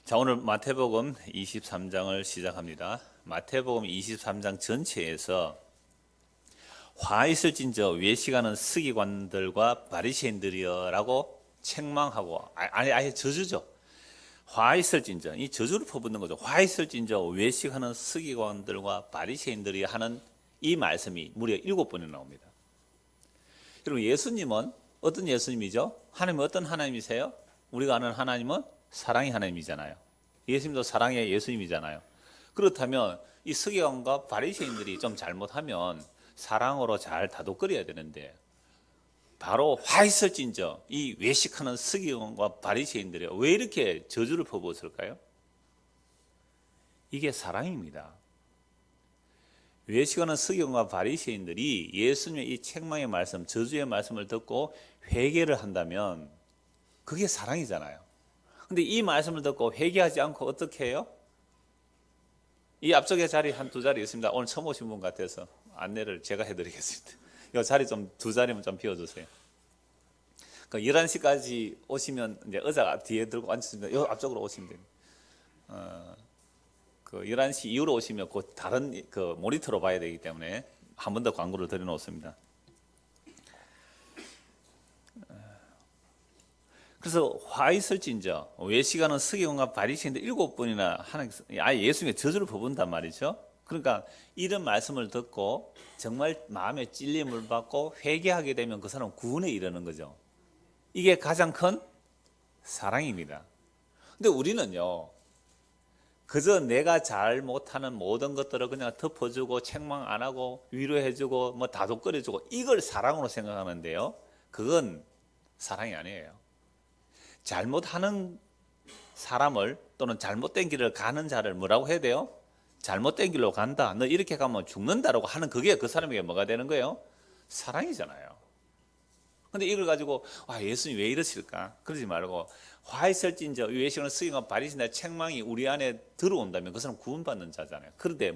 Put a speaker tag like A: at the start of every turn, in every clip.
A: 자, 오늘 마태복음 23장을 시작합니다. 마태복음 23장 전체에서 화 있을진저 외식하는 서기관들과 바리새인들이여라고 책망하고 아예 저주죠. 화 있을진저, 이 저주를 퍼붓는 거죠. 화 있을진저 외식하는 서기관들과 바리새인들이 하는 이 말씀이 무려 7번이 나옵니다. 그리고 예수님은 어떤 예수님이죠? 하나님은 어떤 하나님이세요? 우리가 아는 하나님은 사랑의 하나님이잖아요. 예수님도 사랑의 예수님이잖아요. 그렇다면 이 서기관과 바리새인들이 좀 잘못하면 사랑으로 잘 다독거려야 되는데 바로 화 있을진저 이 외식하는 서기관과 바리새인들이 왜 이렇게 저주를 퍼부었을까요? 이게 사랑입니다. 외식하는 서기관과 바리새인들이 예수님의 이 책망의 말씀, 저주의 말씀을 듣고 회개를 한다면 그게 사랑이잖아요. 근데 이 말씀을 듣고 회개하지 않고 어떻게 해요? 이 앞쪽에 자리 한 두 자리 있습니다. 오늘 처음 오신 분 같아서 안내를 제가 해드리겠습니다. 이 자리 좀 두 자리만 좀 비워주세요. 11시까지 오시면 이제 의자 뒤에 들고 앉으시면 이 앞쪽으로 오시면 됩니다. 11시 이후로 오시면 그 다른 그 모니터로 봐야 되기 때문에 한 번 더 광고를 드려놓습니다. 그래서 화 있을진저 외식하는 서기관과 바리새인들 7번이나 하는 아예 예수님의 저주를 퍼붓는단 말이죠. 그러니까 이런 말씀을 듣고 정말 마음에 찔림을 받고 회개하게 되면 그 사람은 구원에 이르는 거죠. 이게 가장 큰 사랑입니다. 근데 우리는요, 그저 내가 잘 못하는 모든 것들을 그냥 덮어주고 책망 안 하고 위로해주고 뭐 다독거려주고 이걸 사랑으로 생각하는데요, 그건 사랑이 아니에요. 잘못하는 사람을 또는 잘못된 길을 가는 자를 뭐라고 해야 돼요? 잘못된 길로 간다, 너 이렇게 가면 죽는다라고 하는 그게 그 사람에게 뭐가 되는 거예요? 사랑이잖아요. 근데 이걸 가지고 예수님 왜 이러실까? 그러지 말고 화 있을진저 외식하는 서기관과 바리새인의 책망이 우리 안에 들어온다면 그 사람 구원받는 자잖아요. 그런데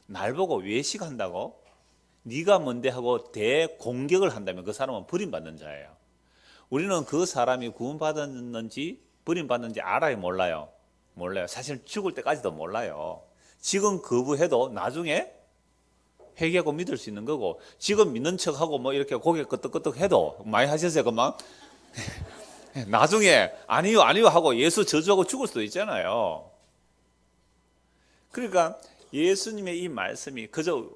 A: 날 보고 외식한다고 네가 뭔데 하고 대공격을 한다면 그 사람은 버림받는 자예요. 우리는 그 사람이 구원받았는지 버림받는지 알아요, 몰라요? 몰라요. 사실 죽을 때까지도 몰라요. 지금 거부해도 나중에 회개하고 믿을 수 있는 거고, 지금 믿는 척하고 뭐 이렇게 고개 끄덕끄덕 해도 많이 하셨어요, 그만? 나중에 아니요 하고 예수 저주하고 죽을 수도 있잖아요. 그러니까 예수님의 이 말씀이 그저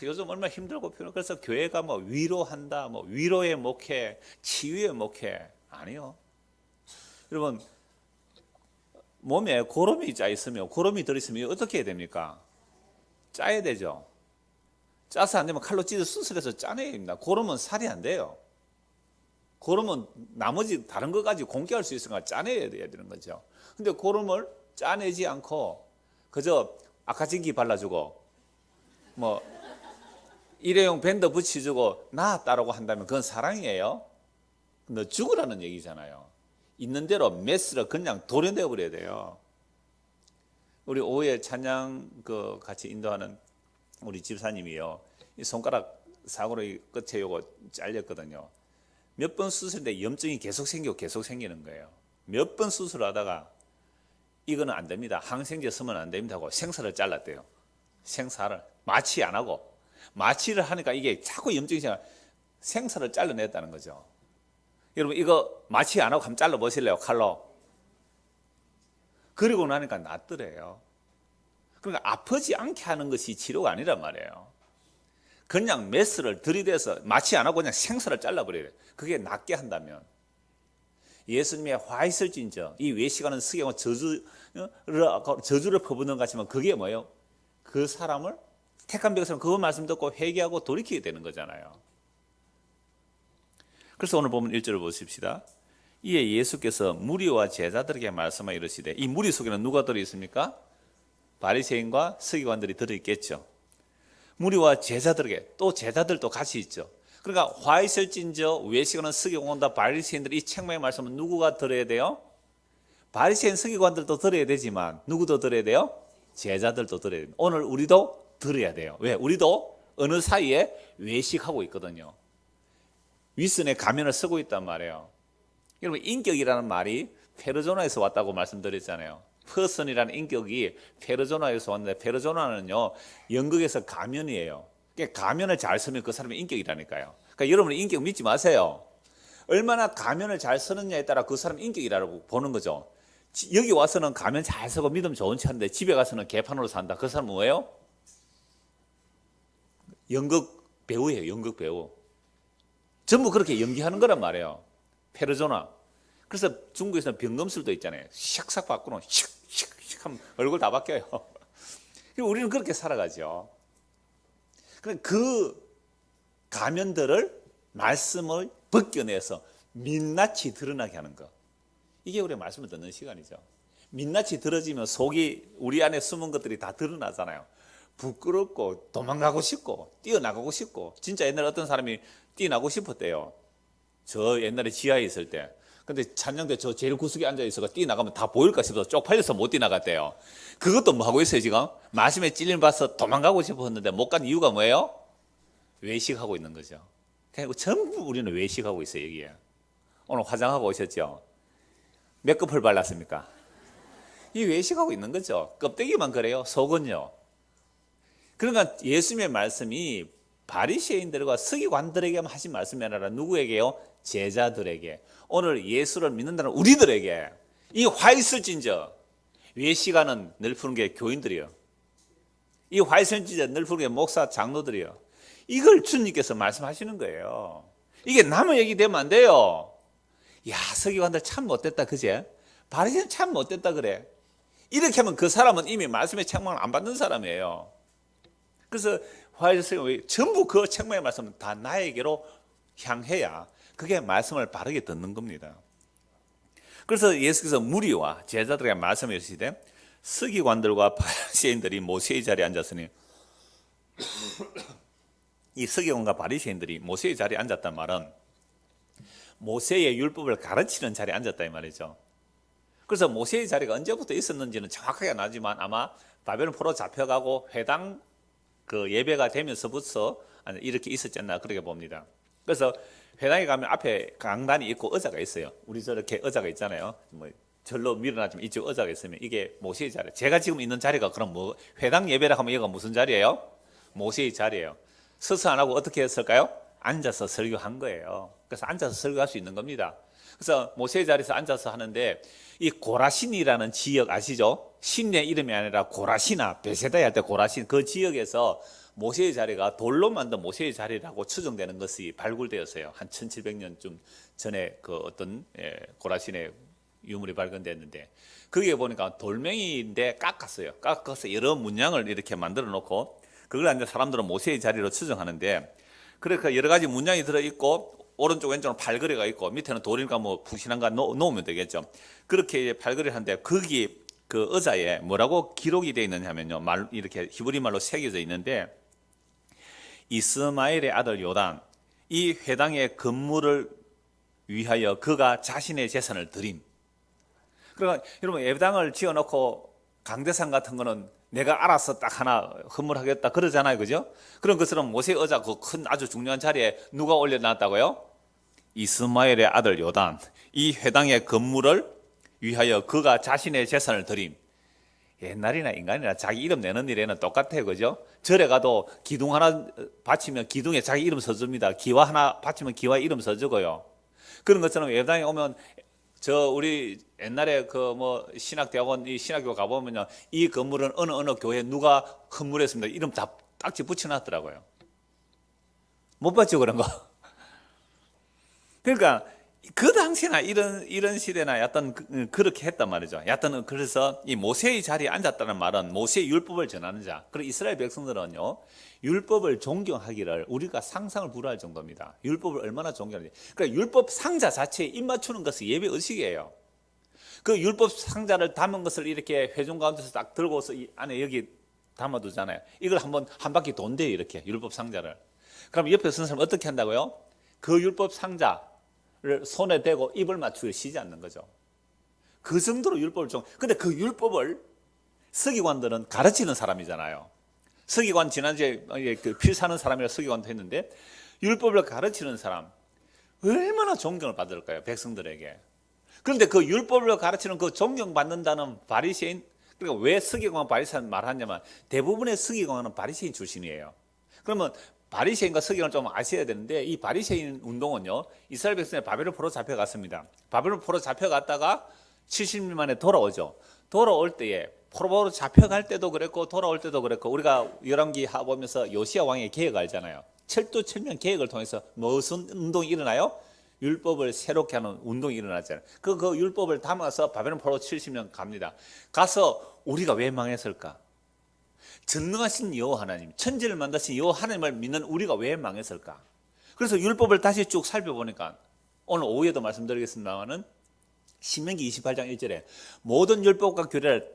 A: 요즘 얼마나 힘들고 피곤해. 그래서 교회가 뭐 위로한다, 뭐 위로의 목회, 치유의 목회 아니요. 여러분 몸에 고름이 짜 있으면 고름이 들 있으면 어떻게 해야 됩니까? 짜야 되죠. 짜서 안 되면 칼로 찢어 수술해서 짜내야 됩니다. 고름은 살이 안 돼요. 고름은 나머지 다른 것 가지고 공개할 수 있으니까 짜내야 되는 거죠. 근데 고름을 짜내지 않고 그저 아카진기 발라주고 뭐 일회용 밴드 붙여주고 나았다라고 한다면 그건 사랑이에요? 너 죽으라는 얘기잖아요. 있는 대로 메스로 그냥 도려내어 버려야 돼요. 우리 오후에 찬양 같이 인도하는 우리 집사님이요, 이 손가락 사고로 끝에 요거 잘렸거든요. 몇 번 수술인데 염증이 계속 생기는 거예요. 몇 번 수술하다가 이거는 안 됩니다, 항생제 쓰면 안 됩니다 하고 생사를 잘랐대요. 생사를 마취 안 하고, 마취를 하니까 이게 자꾸 염증이 생사를 잘라냈다는 거죠. 여러분 이거 마취 안 하고 한번 잘라 보실래요, 칼로? 그리고 나니까 낫더래요. 그러니까 아프지 않게 하는 것이 치료가 아니란 말이에요. 그냥 메스를 들이대서 마취 안 하고 그냥 생사를 잘라버려요. 그게 낫게 한다면 예수님의 화 있을진저 이 외식하는 서기관과 저주를 퍼붓는 것 같지만 그게 뭐예요? 그 사람을 택한 백성은 그 말씀 듣고 회개하고 돌이키게 되는 거잖아요. 그래서 오늘 보면 1절을 보십시다. 이에 예수께서 무리와 제자들에게 말씀하여 이르시되, 이 무리 속에는 누가 들어있습니까? 바리새인과 서기관들이 들어있겠죠. 무리와 제자들에게, 또 제자들도 같이 있죠. 그러니까 화 있을진저 외식하는 서기관과 바리새인들이 이 책망의 말씀은 누구가 들어야 돼요? 바리새인 서기관들도 들어야 되지만 누구도 들어야 돼요? 제자들도 들어야 돼요. 오늘 우리도 들어야 돼요. 왜? 우리도 어느 사이에 외식하고 있거든요. 윗선에 가면을 쓰고 있단 말이에요. 여러분 인격이라는 말이 페르조나에서 왔다고 말씀드렸잖아요. 퍼슨이라는 인격이 페르조나에서 왔는데, 페르조나는요 영국에서 가면이에요. 그러니까 가면을 잘 쓰면 그 사람의 인격이라니까요. 그러니까 여러분 인격 믿지 마세요. 얼마나 가면을 잘 쓰느냐에 따라 그 사람 인격이라고 보는 거죠. 여기 와서는 가면 잘 쓰고 믿음 좋은 차인데 집에 가서는 개판으로 산다. 그 사람은 뭐예요? 연극 배우예요. 연극 배우. 전부 그렇게 연기하는 거란 말이에요. 페르조나. 그래서 중국에서는 병검술도 있잖아요. 샥싹 바꾸는 샥샥샥 하면 얼굴 다 바뀌어요. 우리는 그렇게 살아가죠. 그 가면들을 말씀을 벗겨내서 민낯이 드러나게 하는 거. 이게 우리의 말씀을 듣는 시간이죠. 민낯이 드러지면 속이 우리 안에 숨은 것들이 다 드러나잖아요. 부끄럽고 도망가고 싶고 뛰어나가고 싶고. 진짜 옛날에 어떤 사람이 뛰어나고 싶었대요. 저 옛날에 지하에 있을 때. 근데 찬양대 저 제일 구석에 앉아있어가 뛰어나가면 다 보일까 싶어서 쪽팔려서 못 뛰어나갔대요. 그것도 뭐 하고 있어요 지금? 말씀에 찔림 봐서 도망가고 싶었는데 못 간 이유가 뭐예요? 외식하고 있는 거죠. 그리고 전부 우리는 외식하고 있어요 여기에. 오늘 화장하고 오셨죠? 메이크업을 발랐습니까? 이 외식하고 있는 거죠. 껍데기만 그래요. 속은요. 그러니까 예수님의 말씀이 바리새인들과 서기관들에게만 하신 말씀이 아니라 누구에게요? 제자들에게. 오늘 예수를 믿는다는 우리들에게 이 화 있을진저 외식하는 늘 푸는 게 교인들이요. 이 화 있을진저 늘 푸는 게 목사 장로들이요. 이걸 주님께서 말씀하시는 거예요. 이게 남의 얘기 되면 안 돼요. 야, 서기관들 참 못됐다 그제? 바리새인 참 못됐다 그래. 이렇게 하면 그 사람은 이미 말씀의 책망을 안 받는 사람이에요. 그래서 화해주세요. 전부 그 책망의 말씀은 다 나에게로 향해야 그게 말씀을 바르게 듣는 겁니다. 그래서 예수께서 무리와 제자들에게 말씀해 주시되 서기관들과 바리새인들이 모세의 자리에 앉았으니 이 서기관과 바리새인들이 모세의 자리에 앉았단 말은 모세의 율법을 가르치는 자리에 앉았다 이 말이죠. 그래서 모세의 자리가 언제부터 있었는지는 정확하게 안 하지만 아마 바벨론 포로 잡혀가고 회당 그 예배가 되면서부터 이렇게 있었지 않나 그렇게 봅니다. 그래서 회당에 가면 앞에 강단이 있고 의자가 있어요. 우리 저렇게 의자가 있잖아요. 뭐 절로 밀어나지면 이쪽 의자가 있으면 이게 모세의 자리. 제가 지금 있는 자리가 그럼 뭐 회당 예배라 하면 여기가 무슨 자리예요? 모세의 자리예요. 서서 안 하고 어떻게 했을까요? 앉아서 설교한 거예요. 그래서 앉아서 설교할 수 있는 겁니다. 그래서 모세의 자리에서 앉아서 하는데 이 고라신이라는 지역 아시죠? 신의 이름이 아니라 고라시나 베세다에 할 때 고라신 그 지역에서 모세의 자리가 돌로 만든 모세의 자리라고 추정되는 것이 발굴되었어요. 한 1700년쯤 전에 그 어떤 고라신의 유물이 발견됐는데 거기에 보니까 돌멩이인데 깎았어요. 깎아서 여러 문양을 이렇게 만들어 놓고 그걸 이제 사람들은 모세의 자리로 추정하는데 그러니까 여러 가지 문양이 들어있고 오른쪽 왼쪽은 팔걸이가 있고 밑에는 돌인가 뭐 푹신한가 놓으면 되겠죠. 그렇게 팔걸이를 하는데 거기 그 의자에 뭐라고 기록이 되어 있느냐면요. 이렇게 히브리 말로 새겨져 있는데 이스마엘의 아들 요단 이 회당의 건물을 위하여 그가 자신의 재산을 드림. 그러니까 여러분 예배당을 지어놓고 강대상 같은 거는 내가 알아서 딱 하나 헌물하겠다 그러잖아요. 그죠? 그런 것처럼 모세 의자 그 큰 아주 중요한 자리에 누가 올려놨다고요? 이스마엘의 아들 요단 이 회당의 건물을 위하여 그가 자신의 재산을 드림. 옛날이나 인간이나 자기 이름 내는 일에는 똑같아요. 그죠? 절에 가도 기둥 하나 바치면 기둥에 자기 이름 써줍니다. 기와 하나 바치면 기와 이름 써주고요. 그런 것처럼 예배당에 오면 우리 옛날에 그 뭐 신학대학원 이 신학교 가보면요. 이 건물은 어느 교회 누가 건물했습니다. 이름 다 딱지 붙여놨더라고요. 못 봤죠, 그런 거? 그러니까 그 당시나 이런 시대나 여하튼 그렇게 했단 말이죠. 여하튼 그래서 이 모세의 자리에 앉았다는 말은 모세의 율법을 전하는 자. 그리고 이스라엘 백성들은요. 율법을 존경하기를 우리가 상상을 불허할 정도입니다. 율법을 얼마나 존경하는지. 그러니까 율법 상자 자체에 입 맞추는 것이 예배 의식이에요. 그 율법 상자를 담은 것을 이렇게 회중 가운데서 딱 들고서 이 안에 여기 담아두잖아요. 이걸 한 바퀴 돈대요. 이렇게 율법 상자를. 그럼 옆에 서는 사람은 어떻게 한다고요? 그 율법 상자를 손에 대고 입을 맞추기 쉬지 않는 거죠. 그 정도로 율법을 근데 그 율법을 서기관들은 가르치는 사람이잖아요. 서기관 지난주에 그 필사하는 사람이라 서기관도 했는데 율법을 가르치는 사람 얼마나 존경을 받을까요? 백성들에게. 그런데 그 율법을 가르치는 그 존경받는다는 바리새인, 그러니까 왜 서기관과 바리새인 말하냐면 대부분의 서기관은 바리새인 출신이에요. 그러면 바리새인과 서기관을 좀 아셔야 되는데, 이 바리새인 운동은요, 이스라엘 백성이 바벨론 포로 잡혀갔습니다. 바벨론 포로 잡혀갔다가 70년 만에 돌아오죠. 돌아올 때에 포로로 잡혀갈 때도 그랬고 돌아올 때도 그랬고, 우리가 열왕기 보면서 요시야 왕의 계획 알잖아요. 철두철미한 계획을 통해서 무슨 운동이 일어나요? 율법을 새롭게 하는 운동이 일어났잖아요. 그 율법을 담아서 바벨론 포로 70년 갑니다. 가서 우리가 왜 망했을까? 전능하신 여호와 하나님, 천지를 만드신 여호와 하나님을 믿는 우리가 왜 망했을까? 그래서 율법을 다시 쭉 살펴보니까, 오늘 오후에도 말씀드리겠습니다만은 신명기 28장 1절에 모든 율법과 규례를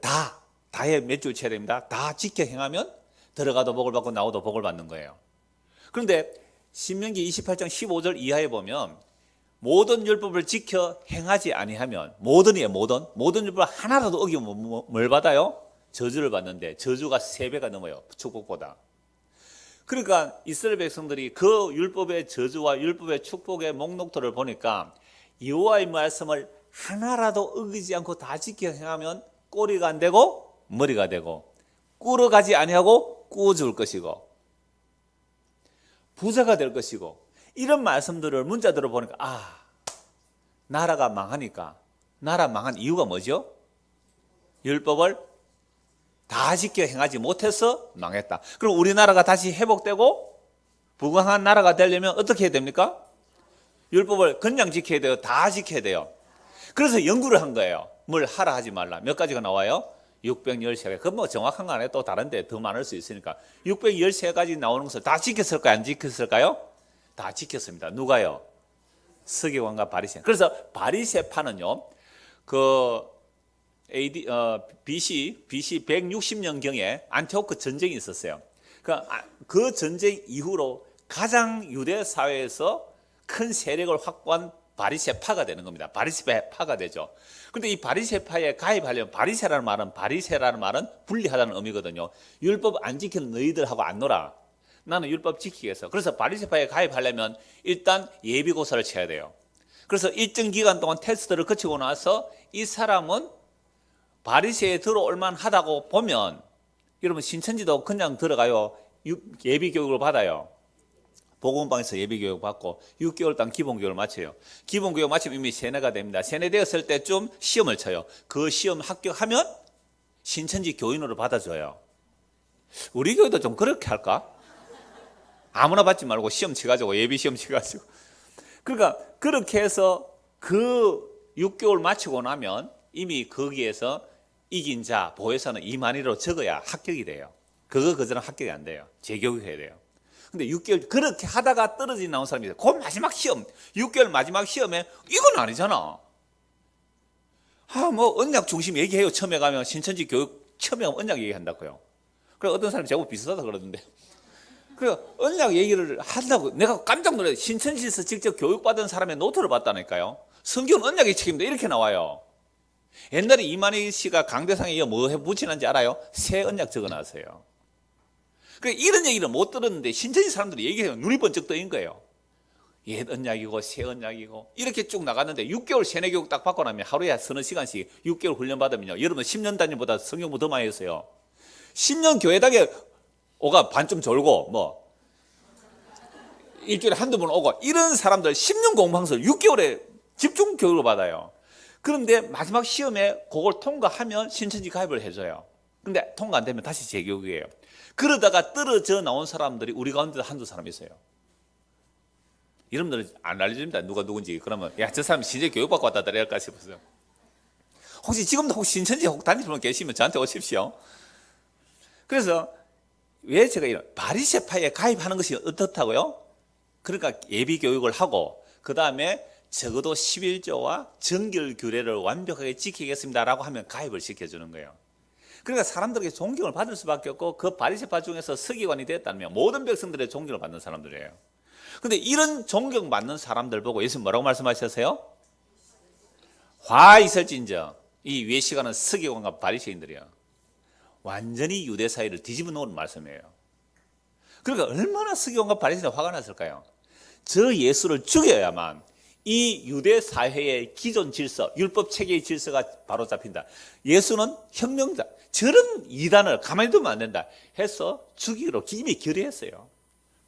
A: 다에 몇 줄 쳐야 됩니다. 다 지켜 행하면 들어가도 복을 받고 나오도 복을 받는 거예요. 그런데 신명기 28장 15절 이하에 보면 모든 율법을 지켜 행하지 아니하면, 모든 율법을 하나라도 어기면 뭘 받아요? 저주를 받는데, 저주가 3배가 넘어요, 축복보다. 그러니까 이스라엘 백성들이 그 율법의 저주와 율법의 축복의 목록들을 보니까 여호와의 말씀을 하나라도 어기지 않고 다 지켜 행하면 꼬리가 안 되고 머리가 되고, 꿇어가지 아니하고 꾸어줄 것이고 부자가 될 것이고, 이런 말씀들을 문자들을 보니까 나라가 망하니까, 나라 망한 이유가 뭐죠? 율법을 다 지켜 행하지 못해서 망했다. 그럼 우리나라가 다시 회복되고 부강한 나라가 되려면 어떻게 해야 됩니까? 율법을 그냥 지켜야 돼요? 다 지켜야 돼요? 그래서 연구를 한 거예요. 뭘 하라 하지 말라. 몇 가지가 나와요? 613개. 그건 뭐 정확한 거 아니에요. 또 다른데 더 많을 수 있으니까. 613가지 나오는 것을 다 지켰을까요? 안 지켰을까요? 다 지켰습니다. 누가요? 서기관과 바리새. 그래서 바리새파는요, BC 160년경에 안티오크 전쟁이 있었어요. 그 전쟁 이후로 가장 유대 사회에서 큰 세력을 확보한 바리새파가 되는 겁니다. 바리새파가 되죠. 그런데 이 바리새파에 가입하려면, 바리새라는 말은 분리하다는 의미거든요. 율법 안 지키는 너희들하고 안 놀아. 나는 율법 지키겠어. 그래서 바리새파에 가입하려면 일단 예비고사를 쳐야 돼요. 그래서 일정 기간 동안 테스트를 거치고 나서 이 사람은 바리새에 들어올 만하다고 보면, 여러분 신천지도 그냥 들어가요? 예비교육을 받아요. 복음방에서 예비교육 받고 6개월 동안 기본교육을 마쳐요. 기본교육 마치면 이미 세뇌가 됩니다. 세뇌되었을 때쯤 시험을 쳐요. 그 시험 합격하면 신천지 교인으로 받아줘요. 우리 교회도 좀 그렇게 할까? 아무나 받지 말고 시험 치가지고, 예비 시험 치가지고. 그러니까 그렇게 해서 그 6개월 마치고 나면 이미 거기에서 이긴 자 보혜사는 이만희로 적어야 합격이 돼요. 그전은 합격이 안 돼요. 재교육해야 돼요. 근데 6개월 그렇게 하다가 떨어져 나온 사람이 있어요. 그 마지막 시험, 6개월 마지막 시험에 이건 아니잖아. 뭐 언약 중심 얘기해요. 처음에 가면 신천지 교육 처음에 가면 언약 얘기한다고요. 그래 어떤 사람이 제법 비슷하다 그러던데. 그래 언약 얘기를 한다고 내가 깜짝 놀라요. 신천지에서 직접 교육받은 사람의 노트를 봤다니까요. 성경은 언약의 책임다 이렇게 나와요. 옛날에 이만희 씨가 강대상에 뭐 붙이는지 알아요? 새 언약 적어놨어요. 그러니까 이런 얘기를 못 들었는데 신천지 사람들이 얘기해요. 눈이 번쩍 뜨인 거예요. 옛 언약이고 새 언약이고 이렇게 쭉 나갔는데 6개월 세뇌 교육 딱 받고 나면 하루에 서너 시간씩 6개월 훈련 받으면요, 여러분 10년 단위보다 성경 더 많이 했어요. 10년 교회당에 오가 반쯤 졸고 뭐 일주일에 한두 번 오고 이런 사람들 10년 공부하면서 6개월에 집중 교육을 받아요. 그런데 마지막 시험에 그걸 통과하면 신천지 가입을 해줘요. 근데 통과 안 되면 다시 재교육이에요. 그러다가 떨어져 나온 사람들이 우리 가운데도 한두 사람 있어요. 이름들은 안 알려줍니다. 누가 누군지. 그러면 야, 저 사람 신천지 교육받고 왔다 이럴까 싶어서. 혹시 지금도 혹시 신천지 다니시는 분 계시면 저한테 오십시오. 그래서 왜 제가 이런 바리새파에 가입하는 것이 어떻다고요? 그러니까 예비 교육을 하고 그 다음에 적어도 11조와 정결 규례를 완벽하게 지키겠습니다라고 하면 가입을 시켜주는 거예요. 그러니까 사람들에게 존경을 받을 수밖에 없고, 그 바리새파 중에서 서기관이 됐다면 모든 백성들의 존경을 받는 사람들이에요. 그런데 이런 존경받는 사람들 보고 예수님 뭐라고 말씀하셨어요? 화 있을진저. 이 위에 시간은 서기관과 바리새인들이에요. 완전히 유대 사회를 뒤집어 놓은 말씀이에요. 그러니까 얼마나 서기관과 바리새인이 화가 났을까요? 저 예수를 죽여야만 이 유대 사회의 기존 질서, 율법 체계의 질서가 바로 잡힌다. 예수는 혁명자, 저런 이단을 가만히 두면 안 된다 해서 죽이기로 이미 결의했어요.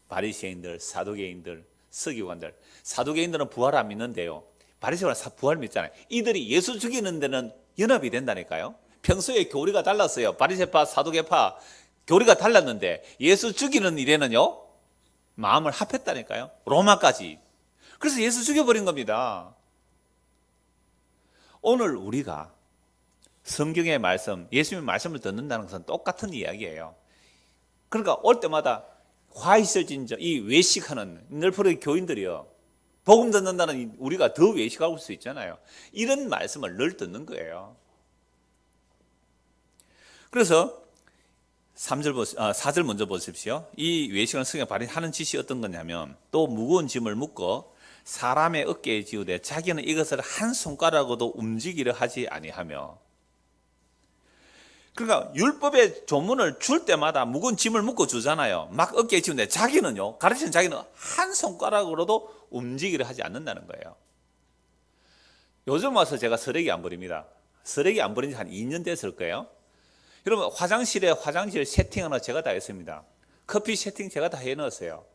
A: 바리새인들, 사두개인들, 서기관들. 사두개인들은 부활을 안 믿는데요, 바리새인은 부활 믿잖아요. 이들이 예수 죽이는 데는 연합이 된다니까요. 평소에 교리가 달랐어요. 바리새파, 사두개파 교리가 달랐는데 예수 죽이는 일에는요 마음을 합했다니까요. 로마까지. 그래서 예수 죽여버린 겁니다. 오늘 우리가 성경의 말씀, 예수님의 말씀을 듣는다는 것은 똑같은 이야기예요. 그러니까 올 때마다 화 있어진 이 외식하는 늘포르기 교인들이요, 복음 듣는다는 우리가 더 외식할 수 있잖아요. 이런 말씀을 늘 듣는 거예요. 그래서 4절 먼저 보십시오. 이 외식하는 성경에 발휘하는 짓이 어떤 거냐면, 또 무거운 짐을 묶어 사람의 어깨에 지우되 자기는 이것을 한 손가락으로도 움직이려 하지 아니하며. 그러니까 율법의 조문을 줄 때마다 무거운 짐을 묶어 주잖아요. 막 어깨에 지우는데 자기는요, 가르치는 자기는 한 손가락으로도 움직이려 하지 않는다는 거예요. 요즘 와서 제가 쓰레기 안 버립니다. 쓰레기 안 버린 지 한 2년 됐을 거예요. 여러분, 화장실 세팅하는 거 제가 다 했습니다. 커피 세팅 제가 다 해놓았어요.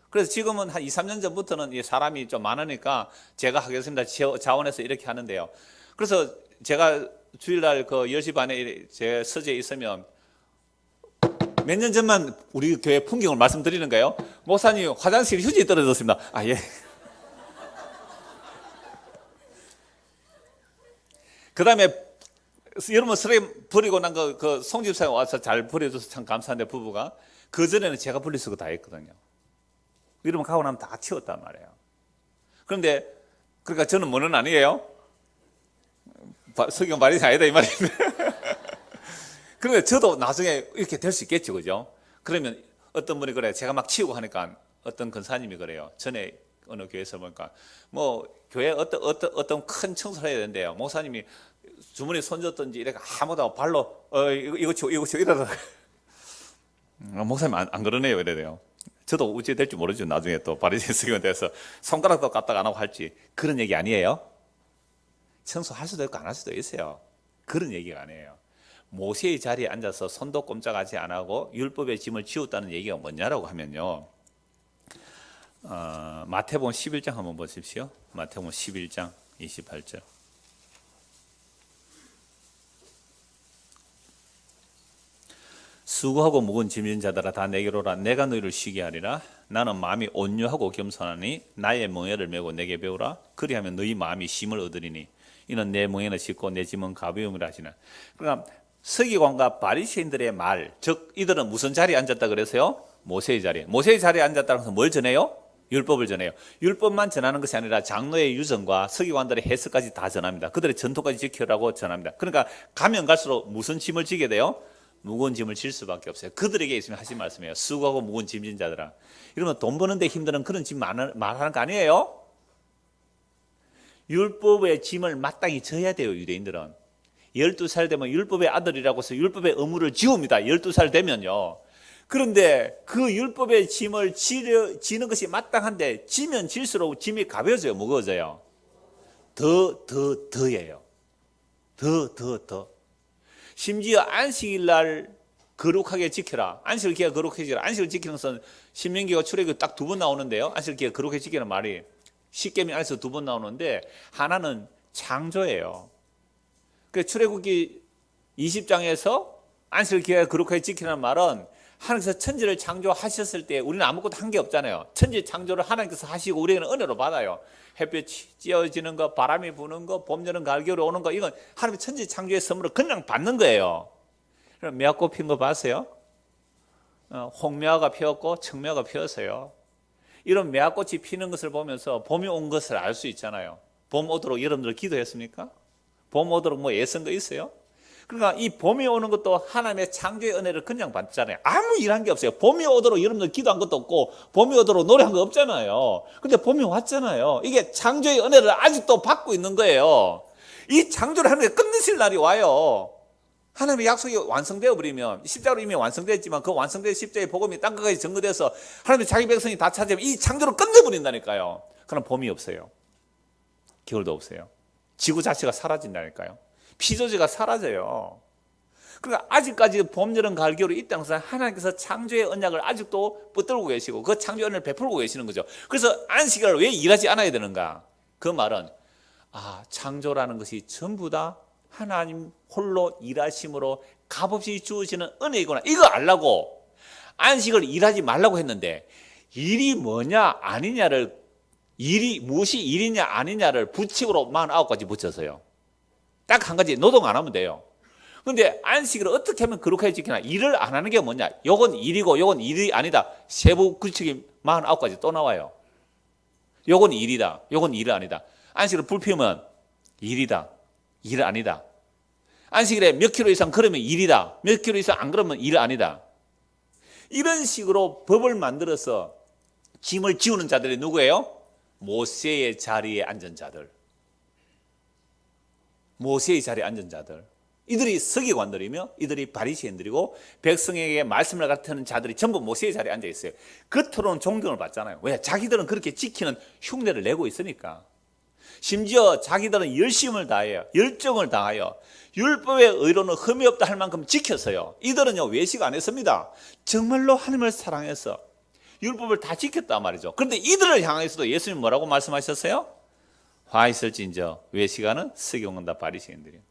A: 그래서 지금은 한 2, 3년 전부터는 사람이 좀 많으니까 제가 하겠습니다 자원해서 이렇게 하는데요. 그래서 제가 주일날 그 10시 반에 제 서재에 있으면, 몇 년 전만 우리 교회 풍경을 말씀드리는 거예요. 목사님, 화장실 휴지 떨어졌습니다. 아, 예. 그 다음에 여러분 쓰레기 버리고 난 그 송집사가 와서 잘 버려줘서 참 감사한데, 부부가. 그전에는 제가 분리 수거 다 했거든요. 여러분 가고 나면 다 치웠단 말이에요. 그런데, 그러니까 저는 뭐는 아니에요. 성경 말이 아니다 이 말인데. 그런데 저도 나중에 이렇게 될 수 있겠죠, 그죠? 그러면 어떤 분이 그래요. 제가 막 치우고 하니까 어떤 권사님이 그래요. 전에 어느 교회에서 보니까 뭐 교회 어떤 큰 청소를 해야 된대요. 목사님이 주머니 손줬든지 이렇게 아무도 발로 이거 치워 이러다. 목사님 안 그러네요, 이래요. 저도 어찌 될지 모르죠. 나중에 또 바리새인 서기관 돼서 손가락도 까딱 안 하고 할지. 그런 얘기 아니에요. 청소할 수도 있고 안 할 수도 있어요. 그런 얘기가 아니에요. 모세의 자리에 앉아서 손도 꼼짝하지 안 하고 율법의 짐을 지웠다는 얘기가 뭐냐라고 하면요, 마태복음 11장 한번 보십시오. 마태복음 11장 28절. 수고하고 무거운 짐진 자들아 다 내게로 오라. 내가 너희를 쉬게 하리라. 나는 마음이 온유하고 겸손하니 나의 멍에를 메고 내게 배우라. 그리하면 너희 마음이 쉼을 얻으리니 이는 내 멍에는 쉽고 내 짐은 가벼움이라 하시나. 그러니까 서기관과 바리새인들의 말, 즉 이들은 무슨 자리에 앉았다 그래서요? 모세의 자리에. 모세의 자리에 앉았다는 것은 뭘 전해요? 율법을 전해요. 율법만 전하는 것이 아니라 장로의 유전과 서기관들의 해석까지 다 전합니다. 그들의 전통까지 지켜라고 전합니다. 그러니까 가면 갈수록 무슨 짐을 지게 돼요? 무거운 짐을 질 수밖에 없어요. 그들에게 있으면 하신 말씀이에요. 수고하고 무거운 짐진 자들아. 이러면 돈 버는데 힘드는 그런 짐 말하는 거 아니에요? 율법의 짐을 마땅히 져야 돼요, 유대인들은. 12살 되면 율법의 아들이라고 해서 율법의 의무를 지웁니다. 12살 되면요. 그런데 그 율법의 짐을 지는 것이 마땅한데 지면 질수록 짐이 가벼워져요, 무거워져요? 더예요. 더. 심지어 안식일 날 거룩하게 지켜라. 안식일 기가 거룩하게 지켜라. 안식을 지키는 것은 신명기와 출애굽기 딱 2번 나오는데요. 안식일 기가 거룩하게 지키는 말이 십계명 안에서 2번 나오는데, 하나는 창조예요. 그 출애굽기 20장에서 안식일 기가 거룩하게 지키는 말은 하나님께서 천지를 창조하셨을 때 우리는 아무것도 한 게 없잖아요. 천지 창조를 하나님께서 하시고 우리에게는 은혜로 받아요. 햇볕이 찌어지는 거, 바람이 부는 거, 봄, 여름, 가을, 겨울이 오는 거, 이건 하나님의 천지 창조의 선물을 그냥 받는 거예요. 그럼 매화꽃 핀 거 봤어요? 홍매화가 피었고 청매화가 피었어요. 이런 매화꽃이 피는 것을 보면서 봄이 온 것을 알 수 있잖아요. 봄 오도록 여러분들 기도했습니까? 봄 오도록 뭐 애쓴 거 있어요? 그러니까 이 봄이 오는 것도 하나님의 창조의 은혜를 그냥 받잖아요. 아무 일한 게 없어요. 봄이 오도록 여러분들 기도한 것도 없고 봄이 오도록 노래한 거 없잖아요. 근데 봄이 왔잖아요. 이게 창조의 은혜를 아직도 받고 있는 거예요. 이 창조를 하는 게 끝내실 날이 와요. 하나님의 약속이 완성되어 버리면, 십자가로 이미 완성됐지만 그 완성된 십자가의 복음이 땅끝까지 전거돼서 하나님의 자기 백성이 다 찾으면 이 창조를 끝내버린다니까요. 그럼 봄이 없어요. 겨울도 없어요. 지구 자체가 사라진다니까요. 피조제가 사라져요. 그러니까 아직까지 봄, 여름, 가을, 겨울이 이 땅에서 하나님께서 창조의 언약을 아직도 붙들고 계시고 그 창조의 언약을 베풀고 계시는 거죠. 그래서 안식일을 왜 일하지 않아야 되는가? 그 말은 창조라는 것이 전부 다 하나님 홀로 일하심으로 값없이 주어지는 은혜이구나. 이거 알라고 안식을 일하지 말라고 했는데 일이 뭐냐 아니냐를 일이 무엇이 일이냐 아니냐를 부칙으로 49가지 붙여서요. 딱 한 가지 노동 안 하면 돼요. 근데 안식을 어떻게 하면 그렇게 지키나? 일을 안 하는 게 뭐냐? 요건 일이고 요건 일이 아니다. 세부 규칙이 49가지 또 나와요. 요건 일이다. 요건 일이 아니다. 안식을 불피우면 일이다. 일 아니다. 안식일에 몇 킬로 이상 걸으면 일이다. 몇 킬로 이상 안 걸으면 일 아니다. 이런 식으로 법을 만들어서 짐을 지우는 자들이 누구예요? 모세의 자리에 앉은 자들. 모세의 자리에 앉은 자들. 이들이 서기관들이며 이들이 바리새인들이고 백성에게 말씀을 가르치는 자들이 전부 모세의 자리에 앉아 있어요. 겉으로는 존경을 받잖아요. 왜? 자기들은 그렇게 지키는 흉내를 내고 있으니까. 심지어 자기들은 열심을 다해요. 열정을 다하여 율법의 의로는 흠이 없다 할 만큼 지켰어요. 이들은요 외식 안 했습니다. 정말로 하나님을 사랑해서 율법을 다 지켰단 말이죠. 그런데 이들을 향해서도 예수님 뭐라고 말씀하셨어요? 화 있을진저 외식하는 서기관과 바리새인들이요.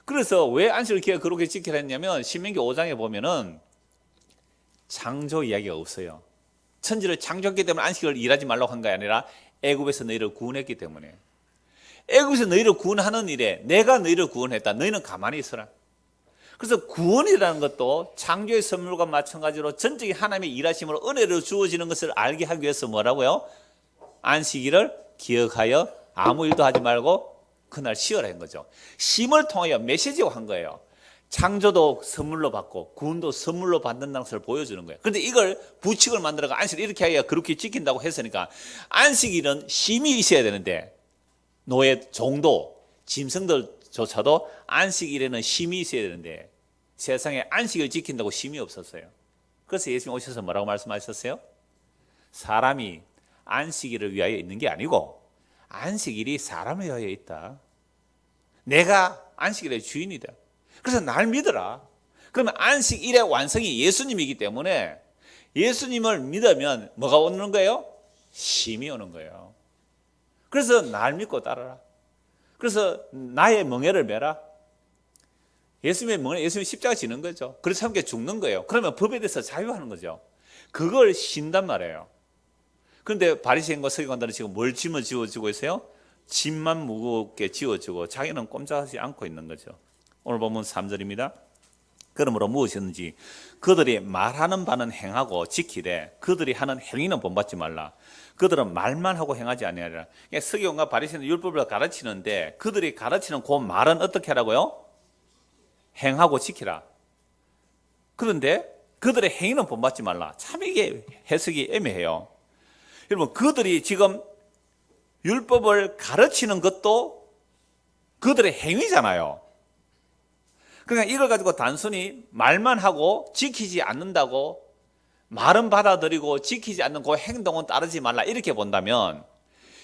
A: 그래서 왜 안식을 그렇게 지키라 했냐면 신명기 5장에 보면은 창조 이야기가 없어요. 천지를 창조했기 때문에 안식을 일하지 말라고 한 게 아니라 애굽에서 너희를 구원했기 때문에. 애굽에서 너희를 구원하는 일에 내가 너희를 구원했다. 너희는 가만히 있어라. 그래서 구원이라는 것도 창조의 선물과 마찬가지로 전적인 하나님의 일하심으로 은혜로 주어지는 것을 알게 하기 위해서 뭐라고요? 안식일을 기억하여 아무 일도 하지 말고 그날 쉬어라 한 거죠. 쉼을 통하여 메시지로 한 거예요. 창조도 선물로 받고 구원도 선물로 받는다는 것을 보여주는 거예요. 그런데 이걸 부칙을 만들어가 안식을 이렇게 해야 그렇게 지킨다고 했으니까 안식일은 쉼이 있어야 되는데 노예, 종도, 짐승들조차도 안식일에는 쉼이 있어야 되는데 세상에 안식을 지킨다고 쉼이 없었어요. 그래서 예수님 오셔서 뭐라고 말씀하셨어요? 사람이 안식일을 위하여 있는 게 아니고 안식일이 사람을 위하여 있다. 내가 안식일의 주인이다. 그래서 날 믿어라. 그러면 안식일의 완성이 예수님이기 때문에 예수님을 믿으면 뭐가 오는 거예요? 쉼이 오는 거예요. 그래서 날 믿고 따르라. 그래서 나의 멍에를 메라. 예수님의 멍에 예수님이 십자가 지는 거죠. 그래서 함께 죽는 거예요. 그러면 법에 대해서 자유하는 거죠. 그걸 쉰단 말이에요. 그런데 바리새인과 서기관들은 지금 뭘 짐을 지워주고 있어요? 짐만 무겁게 지워주고 자기는 꼼짝하지 않고 있는 거죠. 오늘 보면 3절입니다. 그러므로 무엇이든지 그들이 말하는 바는 행하고 지키되 그들이 하는 행위는 본받지 말라. 그들은 말만 하고 행하지 아니하리라. 서기관과 바리새인은 율법을 가르치는데 그들이 가르치는 그 말은 어떻게 하라고요? 행하고 지키라. 그런데 그들의 행위는 본받지 말라. 참 이게 해석이 애매해요. 여러분 그들이 지금 율법을 가르치는 것도 그들의 행위잖아요. 그러니까 이걸 가지고 단순히 말만 하고 지키지 않는다고 말은 받아들이고 지키지 않는 그 행동은 따르지 말라 이렇게 본다면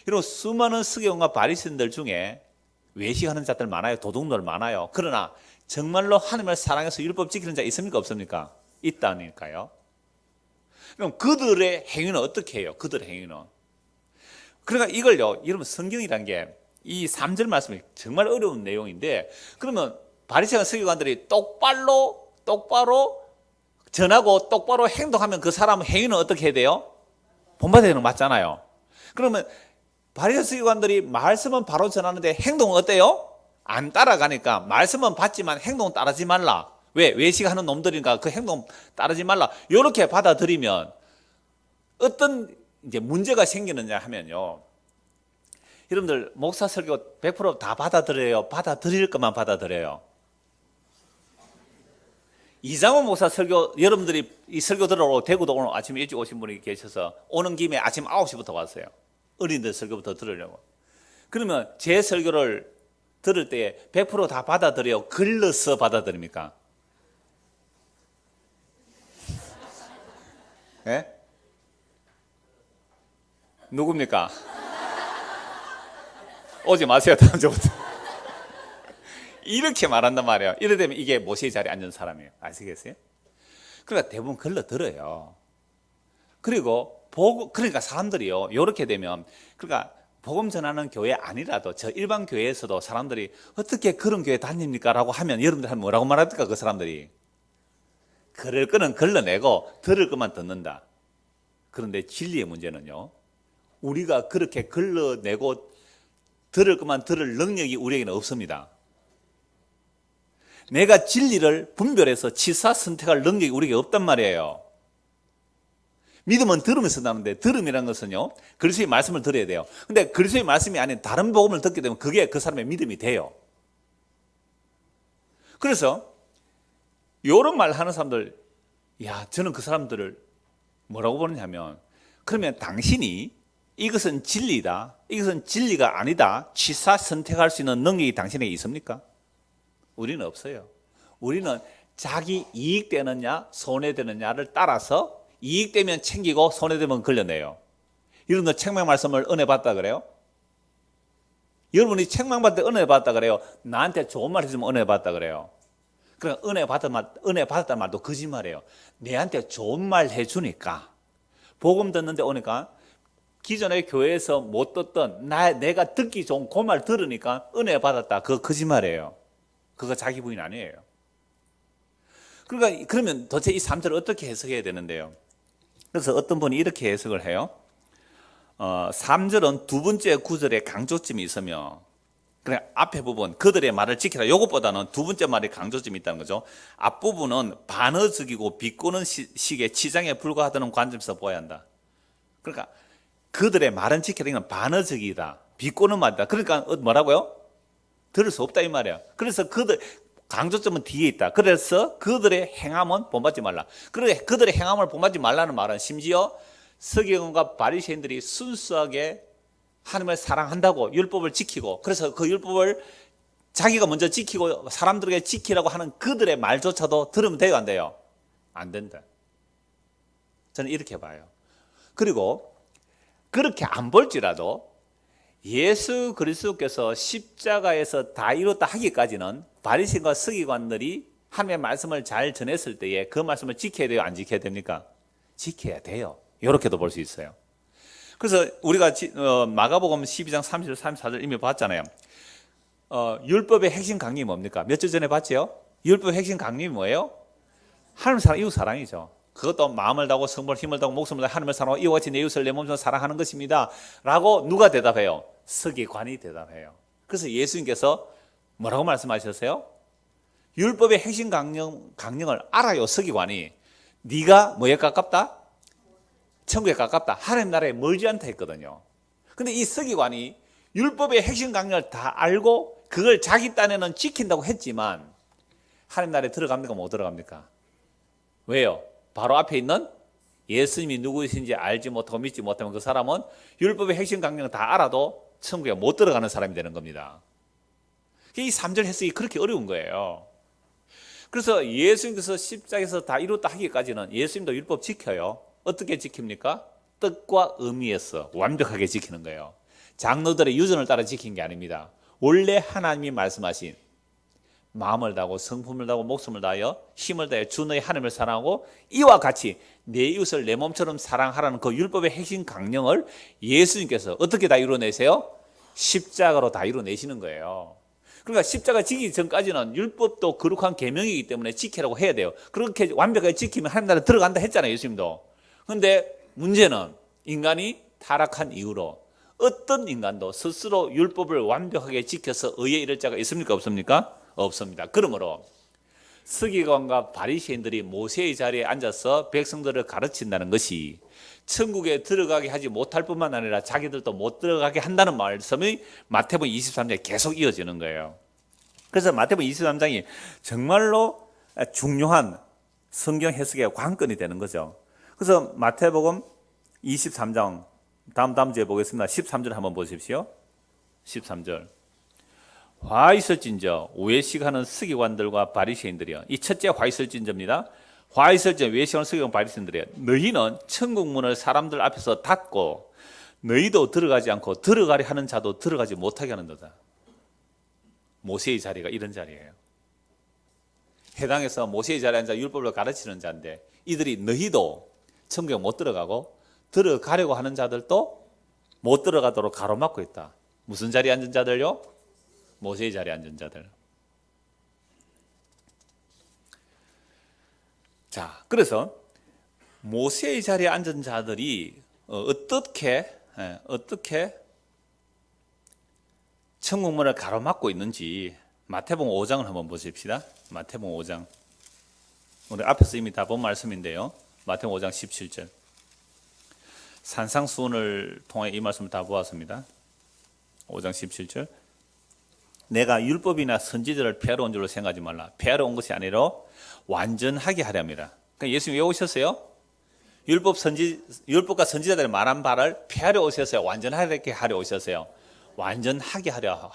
A: 이런 수많은 서기관과 바리새인들 중에 외식하는 자들 많아요. 도둑들 많아요. 그러나 정말로 하나님을 사랑해서 율법 지키는 자 있습니까? 없습니까? 있다니까요. 그럼 그들의 행위는 어떻게 해요? 그들의 행위는. 그러니까 이걸요, 여러분 성경이란 게 이 3절 말씀이 정말 어려운 내용인데 그러면 바리새인 서기관들이 똑바로 전하고 똑바로 행동하면 그 사람 행위는 어떻게 해야 돼요? 본받아야 되는 거 맞잖아요. 그러면 바리새인 서기관들이 말씀은 바로 전하는데 행동은 어때요? 안 따라가니까 말씀은 받지만 행동은 따르지 말라. 왜? 외식하는 놈들이니까 그 행동 따르지 말라. 이렇게 받아들이면 어떤 이제 문제가 생기느냐 하면요. 여러분들 목사 설교 100% 다 받아들여요? 받아들일 것만 받아들여요? 이장호 목사 설교 여러분들이 이 설교 들으러 대구도 오늘 아침에 일찍 오신 분이 계셔서 오는 김에 아침 9시부터 왔어요. 어린이들 설교부터 들으려고. 그러면 제 설교를 들을 때 100% 다 받아들여요? 글러서 받아들입니까? 예? 누굽니까? 오지 마세요, 다음 주부터. 이렇게 말한단 말이에요. 이래 되면 이게 모세의 자리에 앉은 사람이에요. 아시겠어요? 그러니까 대부분 걸러들어요. 그리고 그러니까 사람들이요, 요렇게 되면, 그러니까 복음 전하는 교회 아니라도 저 일반 교회에서도 사람들이 어떻게 그런 교회 다닙니까? 라고 하면 여러분들 하면 뭐라고 말합니까? 그 사람들이 그럴 거는 걸러내고 들을 것만 듣는다. 그런데 진리의 문제는요, 우리가 그렇게 걸러내고 들을 것만 들을 능력이 우리에게는 없습니다. 내가 진리를 분별해서 치사 선택할 능력이 우리에게 없단 말이에요. 믿음은 들으면서 나는데, 들음이라는 것은요, 그리스도의 말씀을 들어야 돼요. 근데 그리스도의 말씀이 아닌 다른 복음을 듣게 되면 그게 그 사람의 믿음이 돼요. 그래서 이런 말 하는 사람들, 야, 저는 그 사람들을 뭐라고 보느냐면, 그러면 당신이 이것은 진리다, 이것은 진리가 아니다, 취사 선택할 수 있는 능력이 당신에게 있습니까? 우리는 없어요. 우리는 자기 이익되느냐 손해되느냐를 따라서 이익되면 챙기고 손해되면 걸려내요. 여러분들 책망 말씀을 은혜 받다 그래요? 여러분이 책망받을 때 은혜 받다 그래요? 나한테 좋은 말 해주면 은혜 받다 그래요? 그러니까 은혜 받았다는 말도 거짓말이에요. 내한테 좋은 말 해주니까, 복음 듣는데 오니까 기존의 교회에서 못 듣던 내가 듣기 좋은 그 말 들으니까 은혜 받았다. 그거 거짓말이에요. 그거 자기 부인 아니에요. 그러니까 그러면 도대체 이 3절을 어떻게 해석해야 되는데요? 그래서 어떤 분이 이렇게 해석을 해요. 3절은 두 번째 구절에 강조점이 있으며, 그래 앞에 부분 그들의 말을 지키라, 이것보다는 두 번째 말에 강조점이 있다는 거죠. 앞부분은 반어적이고 비꼬는 식의 치장에 불과하다는 관점에서 보아야 한다. 그러니까 그들의 말은 지키라, 이건 반어적이다, 비꼬는 말이다. 그러니까 뭐라고요? 들을 수 없다 이 말이야. 그래서 강조점은 뒤에 있다. 그래서 그들의 행함은 본받지 말라. 그들의 행함을 본받지 말라는 말은 심지어 서기관과 바리새인들이 순수하게 하나님을 사랑한다고 율법을 지키고, 그래서 그 율법을 자기가 먼저 지키고 사람들에게 지키라고 하는 그들의 말조차도 들으면 돼요, 안 돼요? 안 된다. 저는 이렇게 봐요. 그리고 그렇게 안 볼지라도 예수 그리스도께서 십자가에서 다 이뤘다 하기까지는 바리새인과 서기관들이 하나님의 말씀을 잘 전했을 때에 그 말씀을 지켜야 돼요, 안 지켜야 됩니까? 지켜야 돼요. 이렇게도 볼 수 있어요. 그래서 우리가 마가복음 12장 30절 34절 이미 봤잖아요. 율법의 핵심 강림이 뭡니까? 몇 주 전에 봤죠? 율법의 핵심 강림이 뭐예요? 하나님 사랑, 이웃 사랑이죠. 그것도 마음을 다하고 성을 힘을 다하고 목숨을 다하고 하나님을 사랑하고 이와 같이 내 이웃을 내 몸처럼 사랑하는 것입니다 라고 누가 대답해요? 서기관이 대답해요. 그래서 예수님께서 뭐라고 말씀하셨어요? 율법의 핵심 강령을 알아요, 서기관이. 네가 뭐에 가깝다? 천국에 가깝다, 하나님 나라에 멀지 않다 했거든요. 근데 이 서기관이 율법의 핵심 강령을 다 알고 그걸 자기 딴에는 지킨다고 했지만 하나님 나라에 들어갑니까, 못 들어갑니까? 왜요? 바로 앞에 있는 예수님이 누구이신지 알지 못하고 믿지 못하면 그 사람은 율법의 핵심 강령을 다 알아도 천국에 못 들어가는 사람이 되는 겁니다. 이 3절 해석이 그렇게 어려운 거예요. 그래서 예수님께서 십자가에서 다 이뤘다 하기까지는 예수님도 율법 지켜요. 어떻게 지킵니까? 뜻과 의미에서 완벽하게 지키는 거예요. 장로들의 유전을 따라 지킨 게 아닙니다. 원래 하나님이 말씀하신 마음을 다하고 성품을 다하고 목숨을 다하여 힘을 다하여 주 너의 하나님을 사랑하고 이와 같이 내 이웃을 내 몸처럼 사랑하라는 그 율법의 핵심 강령을 예수님께서 어떻게 다 이루어내세요? 십자가로 다 이루어내시는 거예요. 그러니까 십자가 지기 전까지는 율법도 거룩한 계명이기 때문에 지키라고 해야 돼요. 그렇게 완벽하게 지키면 하나님 나라에 들어간다 했잖아요, 예수님도. 그런데 문제는 인간이 타락한 이후로 어떤 인간도 스스로 율법을 완벽하게 지켜서 의에 이를 자가 있습니까, 없습니까? 없습니다. 그러므로 서기관과 바리새인들이 모세의 자리에 앉아서 백성들을 가르친다는 것이 천국에 들어가게 하지 못할 뿐만 아니라 자기들도 못 들어가게 한다는 말씀이 마태복음 23장에 계속 이어지는 거예요. 그래서 마태복음 23장이 정말로 중요한 성경 해석의 관건이 되는 거죠. 그래서 마태복음 23장 다음 주에 보겠습니다. 13절 한번 보십시오. 13절. 화 있을진저 외식하는 서기관들과 바리새인들이여. 이 첫째 화 있을진저입니다. 화 있을진저 외식하는 서기관 바리새인들이여. 너희는 천국 문을 사람들 앞에서 닫고 너희도 들어가지 않고 들어가려 하는 자도 들어가지 못하게 하는 거다. 모세의 자리가 이런 자리예요. 해당해서 모세의 자리에 앉아 율법을 가르치는 자인데 이들이 너희도 천국에 못 들어가고 들어가려고 하는 자들도 못 들어가도록 가로막고 있다. 무슨 자리에 앉은 자들요? 모세의 자리에 앉은 자들. 자, 그래서 모세의 자리에 앉은 자들이 어떻게 천국문을 가로막고 있는지 마태복음 5장을 한번 보십시다. 마태복음 5장. 우리 앞에서 이미 다 본 말씀인데요. 마태복음 5장 17절. 산상수훈을 통해 이 말씀을 다 보았습니다. 5장 17절. 내가 율법이나 선지자를 폐하러 온 줄로 생각하지 말라. 폐하러 온 것이 아니라 완전하게 하렵니다. 그러니까 예수님 왜 오셨어요? 율법과 선지자들이 말한 바를 폐하려 오셨어요? 완전하게 하려 오셨어요? 완전하게 하려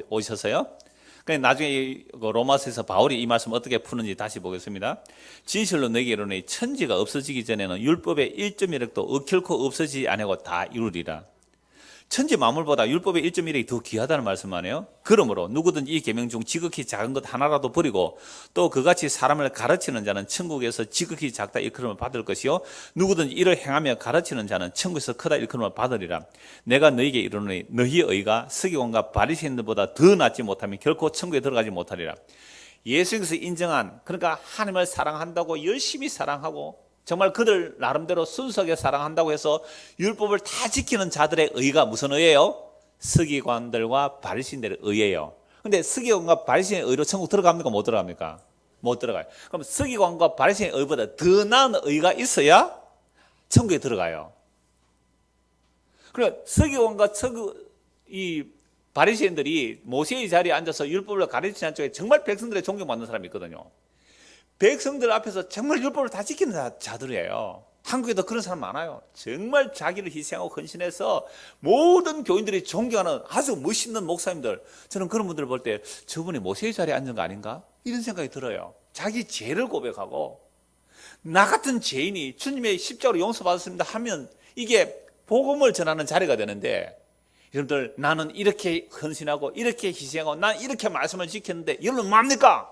A: 오셨어요? 그러니까 나중에 로마서에서 바울이 이 말씀 어떻게 푸는지 다시 보겠습니다. 진실로 내게 이르노니 천지가 없어지기 전에는 율법의 1.1획도 결코 없어지지 아니하고 다 이루리라. 천지 만물보다 율법의 1.1획이 더 귀하다는 말씀하네요. 그러므로 누구든지 이 계명 중 지극히 작은 것 하나라도 버리고 또 그같이 사람을 가르치는 자는 천국에서 지극히 작다 일컬음을 받을 것이요 누구든지 이를 행하며 가르치는 자는 천국에서 크다 일컬음을 받으리라. 내가 너희에게 이르노니 너희의 의가 서기관과 바리새인들보다 더 낫지 못하면 결코 천국에 들어가지 못하리라. 예수님께서 인정한, 그러니까 하나님을 사랑한다고 열심히 사랑하고 정말 그들 나름대로 순수하게 사랑한다고 해서 율법을 다 지키는 자들의 의가 무슨 의예요? 서기관들과 바리새인들의 의예요. 근데 서기관과 바리새인의 의로 천국 들어갑니까? 못 들어갑니까? 못 들어가요. 그럼 서기관과 바리새인의 의보다 더 나은 의가 있어야 천국에 들어가요. 그러니까 서기관과 이 바리새인들이 모세의 자리에 앉아서 율법을 가르치는 쪽에 정말 백성들의 존경받는 사람이 있거든요. 백성들 앞에서 정말 율법을 다 지키는 자들이에요. 한국에도 그런 사람 많아요. 정말 자기를 희생하고 헌신해서 모든 교인들이 존경하는 아주 멋있는 목사님들. 저는 그런 분들을 볼 때 저분이 모세의 자리에 앉은 거 아닌가? 이런 생각이 들어요. 자기 죄를 고백하고 나 같은 죄인이 주님의 십자가로 용서받았습니다 하면 이게 복음을 전하는 자리가 되는데, 여러분들 나는 이렇게 헌신하고 이렇게 희생하고 난 이렇게 말씀을 지켰는데 여러분 뭡니까?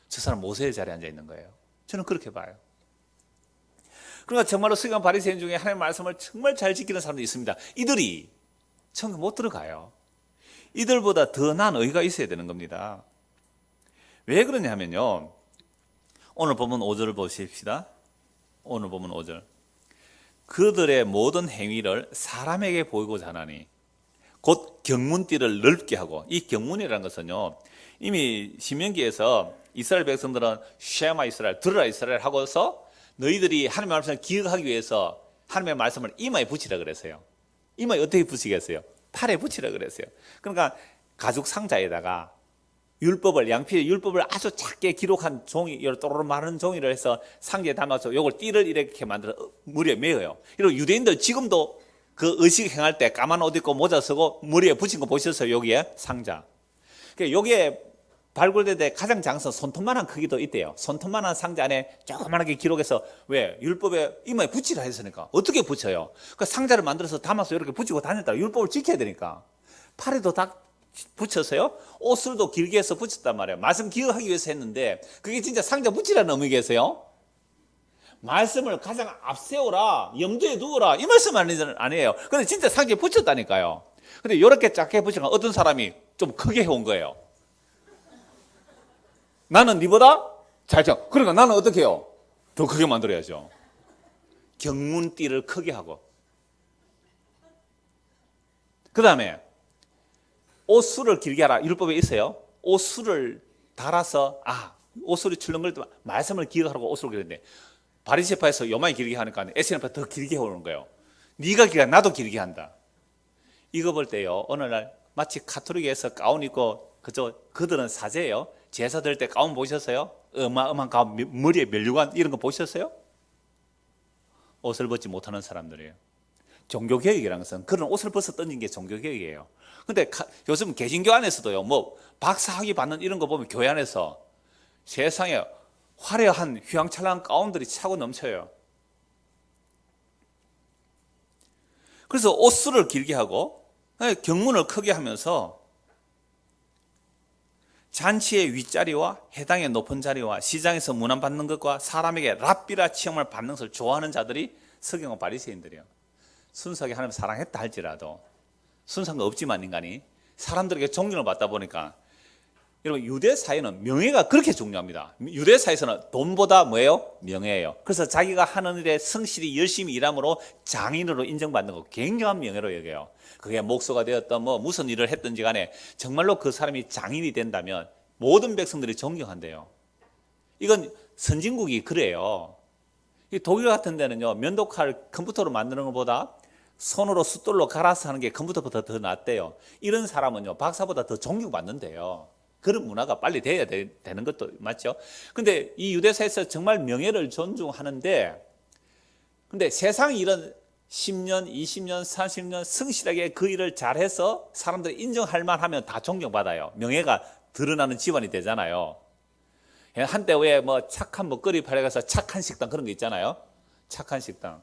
A: 저 사람 모세의 자리에 앉아 있는 거예요. 저는 그렇게 봐요. 그러니까 정말로 서기관 바리새인 중에 하나님의 말씀을 정말 잘 지키는 사람도 있습니다. 이들이 천국 못 들어가요. 이들보다 더 나은 의가 있어야 되는 겁니다. 왜 그러냐면요, 오늘 보면 5절을 보십시다. 오늘 보면 5절. 그들의 모든 행위를 사람에게 보이고자 하나니 곧 경문띠를 넓게 하고, 이 경문이라는 것은요 이미 신명기에서 이스라엘 백성들은 쉐마 이스라엘, 들으라 이스라엘 하고서 너희들이 하나님의 말씀을 기억하기 위해서 하나님의 말씀을 이마에 붙이라 그랬어요. 이마에 어떻게 붙이겠어요? 팔에 붙이라 그랬어요. 그러니까 가죽 상자에다가 율법을, 양피의 율법을 아주 작게 기록한 종이, 또르르 마른 종이를 해서 상자에 담아서 요걸 띠를 이렇게 만들어 머리에 메어요. 이런 유대인들 지금도 그 의식 행할 때 까만 옷 입고 모자 쓰고 머리에 붙인 거 보셨어요? 여기에 상자. 그러니까 여기에 발굴될 때 가장 작은 손톱만한 크기도 있대요. 손톱만한 상자 안에 조그만하게 기록해서, 왜? 율법에 이마에 붙이라 했으니까. 어떻게 붙여요? 그 상자를 만들어서 담아서 이렇게 붙이고 다녔다. 율법을 지켜야 되니까. 팔에도 다 붙였어요. 옷을도 길게 해서 붙였단 말이에요. 말씀 기억하기 위해서 했는데 그게 진짜 상자 붙이라는 의미겠어요? 말씀을 가장 앞세워라, 염두에 두어라, 이 말씀 아니에요. 근데 진짜 상자에 붙였다니까요. 근데 이렇게 작게 붙이니까 어떤 사람이 좀 크게 해온 거예요. 나는 니보다 잘 쳐. 그러니까 나는 어떻게 해요? 더 크게 만들어야죠. 경문띠를 크게 하고. 그 다음에 옷술을 길게 하라. 율법에 있어요. 옷술을 달아서, 옷술이 출렁거릴 때 말씀을 기억하라고 옷술을 길는데, 바리새파에서 요만히 길게 하니까 에스겔파 더 길게 해오는 거예요. 네가 길게, 나도 길게 한다. 이거 볼 때요, 어느 날 마치 가톨릭에서 가운 입고, 그들은 사제예요. 제사 드릴 때 가운 보셨어요? 어마어마한 가운, 머리에 면류관 이런 거 보셨어요? 옷을 벗지 못하는 사람들이에요. 종교개혁이라는 것은 그런 옷을 벗어 던진 게 종교개혁이에요. 근데 요즘 개신교 안에서도요, 뭐 박사학위 받는 이런 거 보면 교회 안에서 세상에 화려한 휘황찬란한 가운들이 차고 넘쳐요. 그래서 옷수를 길게 하고 경문을 크게 하면서 잔치의 윗자리와 해당의 높은 자리와 시장에서 문안받는 것과 사람에게 랍비라 취함을 받는 것을 좋아하는 자들이 서기관과 바리새인들이에요. 순수하게 하나님을 사랑했다 할지라도 순수한 거 없지만 인간이 사람들에게 존경을 받다 보니까 여러분 유대 사회는 명예가 그렇게 중요합니다. 유대 사회에서는 돈보다 뭐예요? 명예예요. 그래서 자기가 하는 일에 성실히 열심히 일함으로 장인으로 인정받는 거 굉장한 명예로 여겨요. 그게 목소가 되었던 뭐 무슨 일을 했든지 간에 정말로 그 사람이 장인이 된다면 모든 백성들이 존경한대요. 이건 선진국이 그래요. 독일 같은 데는요, 면도칼 컴퓨터로 만드는 것보다 손으로 숫돌로 갈아서 하는 게 컴퓨터보다 더 낫대요. 이런 사람은요, 박사보다 더 존경받는데요. 그런 문화가 빨리 돼야 되는 것도 맞죠. 근데 이 유대사에서 정말 명예를 존중하는데, 근데 세상이 이런 10년, 20년, 30년 성실하게 그 일을 잘해서 사람들이 인정할 만하면 다 존경받아요. 명예가 드러나는 집안이 되잖아요. 한때 왜 뭐 착한 먹거리 팔에 가서 착한 식당 그런 거 있잖아요. 착한 식당.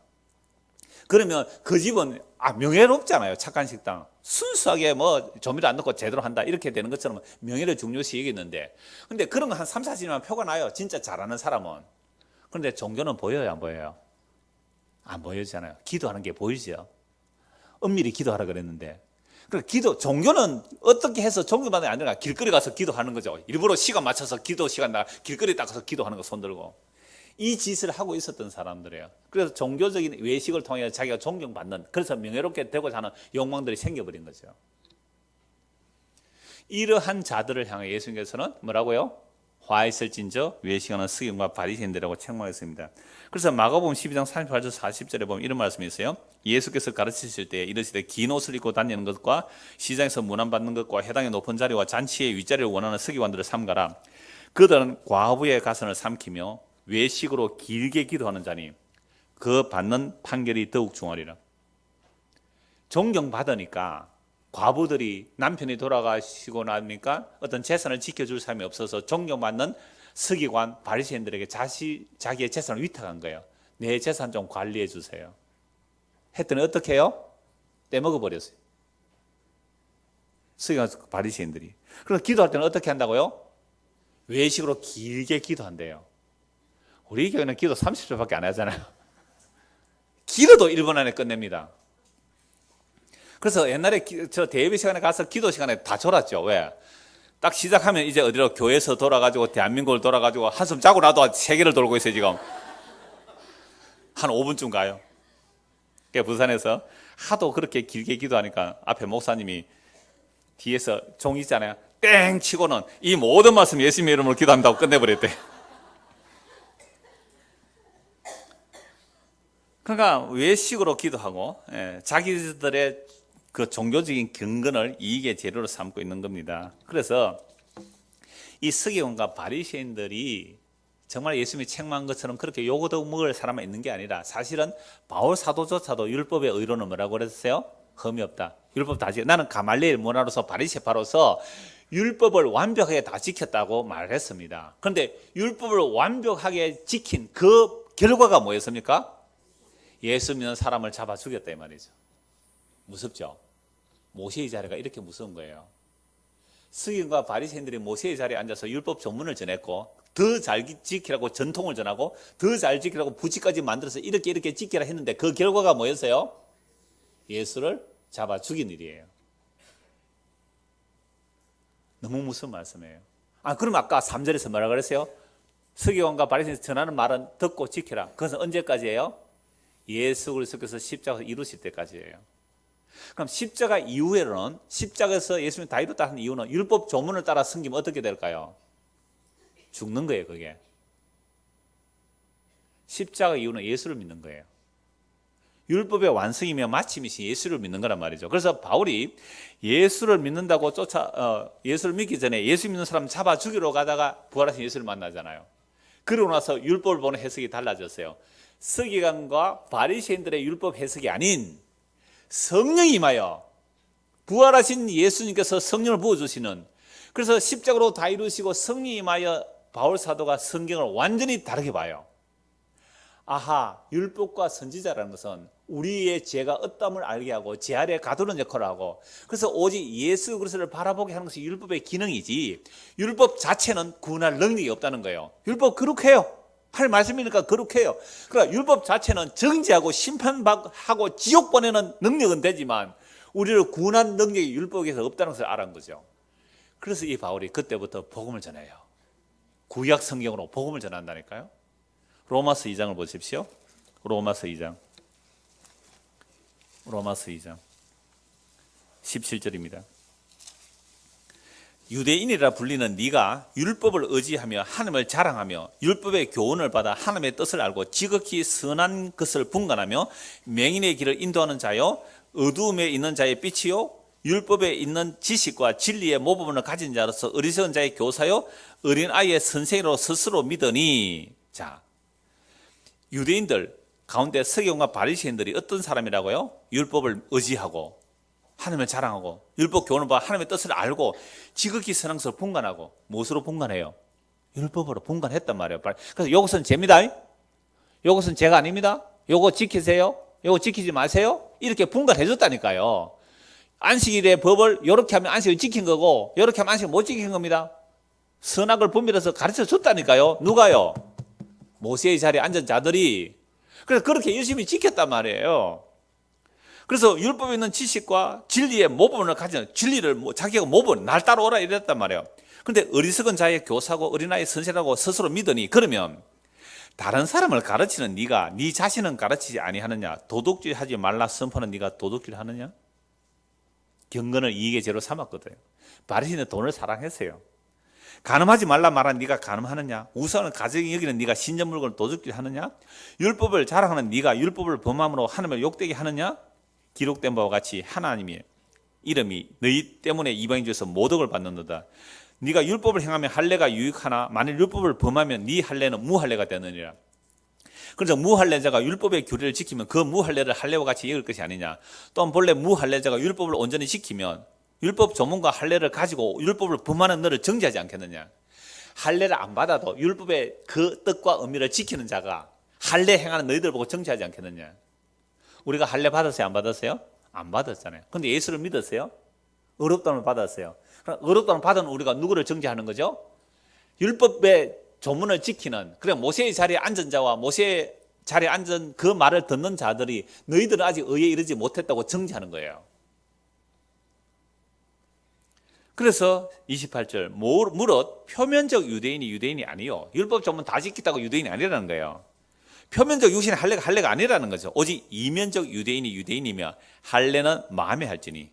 A: 그러면 그 집은 명예롭잖아요. 착한 식당. 순수하게 뭐 조미료 안 넣고 제대로 한다 이렇게 되는 것처럼 명예를 중요시 여기는데, 근데 그런 거 한 3, 40년만 표가 나요. 진짜 잘하는 사람은. 그런데 종교는 보여요, 안 보여요? 안 보여지잖아요. 기도하는 게 보이죠. 은밀히 기도하라 그랬는데, 종교는 어떻게 해서 존경받는 게 아니라 길거리 가서 기도하는 거죠. 일부러 시간 맞춰서 기도 시간 나 길거리 딱 가서 기도하는 거 손 들고. 이 짓을 하고 있었던 사람들이에요. 그래서 종교적인 외식을 통해 자기가 존경받는, 그래서 명예롭게 되고자 하는 욕망들이 생겨버린 거죠. 이러한 자들을 향해 예수님께서는 뭐라고요? 화 있을진저 외식하는 서기관과 바리새인들이라고 책망했습니다. 그래서 마가복음 12장 38절 40절에 보면 이런 말씀이 있어요. 예수께서 가르치실 때 이르시되 긴 옷을 입고 다니는 것과 시장에서 문안받는 것과 해당의 높은 자리와 잔치의 윗자리를 원하는 서기관들을 삼가라. 그들은 과부의 가선을 삼키며 외식으로 길게 기도하는 자니 그 받는 판결이 더욱 중하리라. 존경받으니까 과부들이 남편이 돌아가시고 나니까 어떤 재산을 지켜줄 사람이 없어서 존경받는 서기관 바리새인들에게 자기의 재산을 위탁한 거예요. 내 재산 좀 관리해 주세요. 했더니 어떻게 해요? 떼먹어 버렸어요. 서기관 바리새인들이. 그래서 기도할 때는 어떻게 한다고요? 외식으로 길게 기도한대요. 우리 교회는 기도 30초밖에 안 하잖아요. 기도도 1분 안에 끝냅니다. 그래서 옛날에 저 대예배 시간에 가서 기도 시간에 다 졸았죠. 왜? 딱 시작하면 이제 어디로 교회에서 돌아가지고 대한민국을 돌아가지고 한숨 자고 나도 세계를 돌고 있어요. 지금 한 5분쯤 가요. 부산에서 하도 그렇게 길게 기도하니까 앞에 목사님이 뒤에서 종이 있잖아요. 땡 치고는 이 모든 말씀 예수님의 이름으로 기도한다고 끝내버렸대. 그러니까 외식으로 기도하고 자기들의 그 종교적인 경건을 이익의 재료로 삼고 있는 겁니다. 그래서 이 서기관과 바리새인들이 정말 예수님이 책망한 것처럼 그렇게 요거도 먹을 사람만 있는 게 아니라 사실은 바울 사도조차도 율법의 의로는 뭐라고 그랬어요? 흠이 없다. 율법 다 지켜. 나는 가말리엘 문화로서 바리새파로서 율법을 완벽하게 다 지켰다고 말했습니다. 그런데 율법을 완벽하게 지킨 그 결과가 뭐였습니까? 예수 믿는 사람을 잡아 죽였다 이 말이죠. 무섭죠? 모세의 자리가 이렇게 무서운 거예요. 서기관과 바리새인들이 모세의 자리에 앉아서 율법 전문을 전했고 더 잘 지키라고 전통을 전하고 더 잘 지키라고 부칙까지 만들어서 이렇게 지키라 했는데 그 결과가 뭐였어요? 예수를 잡아 죽인 일이에요. 너무 무서운 말씀이에요. 그럼 아까 3절에서 뭐라 그랬어요? 서기관과 바리새인들이 전하는 말은 듣고 지키라. 그것은 언제까지예요? 예수 그리스도께서 십자가에서 이루실 때까지예요. 그럼 십자가 이후에는 십자가에서 예수님이 다 이뤘다 하는 이유는 율법 조문을 따라 섬기면 어떻게 될까요? 죽는 거예요. 그게 십자가 이유는 예수를 믿는 거예요. 율법의 완성이며 마침이신 예수를 믿는 거란 말이죠. 그래서 바울이 예수를 믿는다고 예수를 믿기 전에 예수 믿는 사람 잡아 죽이러 가다가 부활하신 예수를 만나잖아요. 그러고 나서 율법을 보는 해석이 달라졌어요. 서기관과 바리새인들의 율법 해석이 아닌 성령이 임하여 부활하신 예수님께서 성령을 부어주시는, 그래서 십자가로 다 이루시고 성령이 임하여 바울 사도가 성경을 완전히 다르게 봐요. 아하, 율법과 선지자라는 것은 우리의 죄가 어떠함을 알게 하고 죄 아래 가두는 역할을 하고, 그래서 오직 예수 그리스도를 바라보게 하는 것이 율법의 기능이지, 율법 자체는 구원할 능력이 없다는 거예요. 율법 거룩해요. 할 말씀이니까 거룩해요. 그러니까 율법 자체는 정죄하고 심판하고 지옥 보내는 능력은 되지만 우리를 구원한 능력이 율법에서 없다는 것을 알은 거죠. 그래서 이 바울이 그때부터 복음을 전해요. 구약 성경으로 복음을 전한다니까요. 로마서 2장을 보십시오. 로마서 2장 17절입니다. 유대인이라 불리는 네가 율법을 의지하며 하나님을 자랑하며 율법의 교훈을 받아 하나님의 뜻을 알고 지극히 선한 것을 분간하며 맹인의 길을 인도하는 자요, 어두움에 있는 자의 빛이요, 율법에 있는 지식과 진리의 모범을 가진 자로서 어리석은 자의 교사요, 어린아이의 선생으로 스스로 믿으니. 자, 유대인들 가운데 서기관과 바리새인들이 어떤 사람이라고요? 율법을 의지하고 하나님을 자랑하고 율법 교훈을 봐 하나님의 뜻을 알고 지극히 선한 것을 분간하고. 무엇으로 분간해요? 율법으로 분간했단 말이에요. 그래서 이것은 죄입니다, 이것은 죄가 아닙니다, 이거 지키세요, 이거 지키지 마세요, 이렇게 분간해 줬다니까요. 안식일의 법을 이렇게 하면 안식을 지킨 거고 이렇게 하면 안식을 못 지킨 겁니다. 선악을 분별해서 가르쳐 줬다니까요. 누가요? 모세의 자리에 앉은 자들이. 그래서 그렇게 열심히 지켰단 말이에요. 그래서 율법에 있는 지식과 진리의 모범을 가진, 진리를 자기가 모범, 날 따라오라 이랬단 말이에요. 그런데 어리석은 자의 교사고 어린아이 선생이라고 스스로 믿으니, 그러면 다른 사람을 가르치는 네가 네 자신은 가르치지 아니하느냐? 도둑질 하지 말라 선포하는 네가 도둑질 하느냐? 경건을 이익의 죄로 삼았거든요. 바리새인은 돈을 사랑했어요. 간음하지 말라 말한 네가 간음하느냐? 우상을 가정이 여기는 네가 신전 물건을 도둑질 하느냐? 율법을 자랑하는 네가 율법을 범함으로 하나님을 욕되게 하느냐? 기록된 바와 같이 하나님의 이름이 너희 때문에 이방인 중에서 모독을 받는도다. 네가 율법을 행하면 할례가 유익하나 만일 율법을 범하면 네 할례는 무할례가 되느니라. 그래서 무할례자가 율법의 규례를 지키면 그 무할례를 할례와 같이 여길 것이 아니냐. 또한 본래 무할례자가 율법을 온전히 지키면 율법 조문과 할례를 가지고 율법을 범하는 너를 정죄하지 않겠느냐. 할례를 안 받아도 율법의 그 뜻과 의미를 지키는 자가 할례 행하는 너희들 보고 정죄하지 않겠느냐. 우리가 할례 받았어요, 안 받았어요? 안 받았잖아요. 근데 예수를 믿었어요? 의롭다함을 받았어요. 그럼 의롭다함을 받은 우리가 누구를 정죄하는 거죠? 율법의 조문을 지키는, 그래 모세의 자리에 앉은 자와 모세의 자리에 앉은 그 말을 듣는 자들이 너희들은 아직 의에 이르지 못했다고 정죄하는 거예요. 그래서 28절 무릇 표면적 유대인이 유대인이 아니요, 율법 조문 다 지켰다고 유대인이 아니라는 거예요. 표면적 육신의 할례가 아니라는 거죠. 오직 이면적 유대인이 유대인이며 할례는 마음에 할지니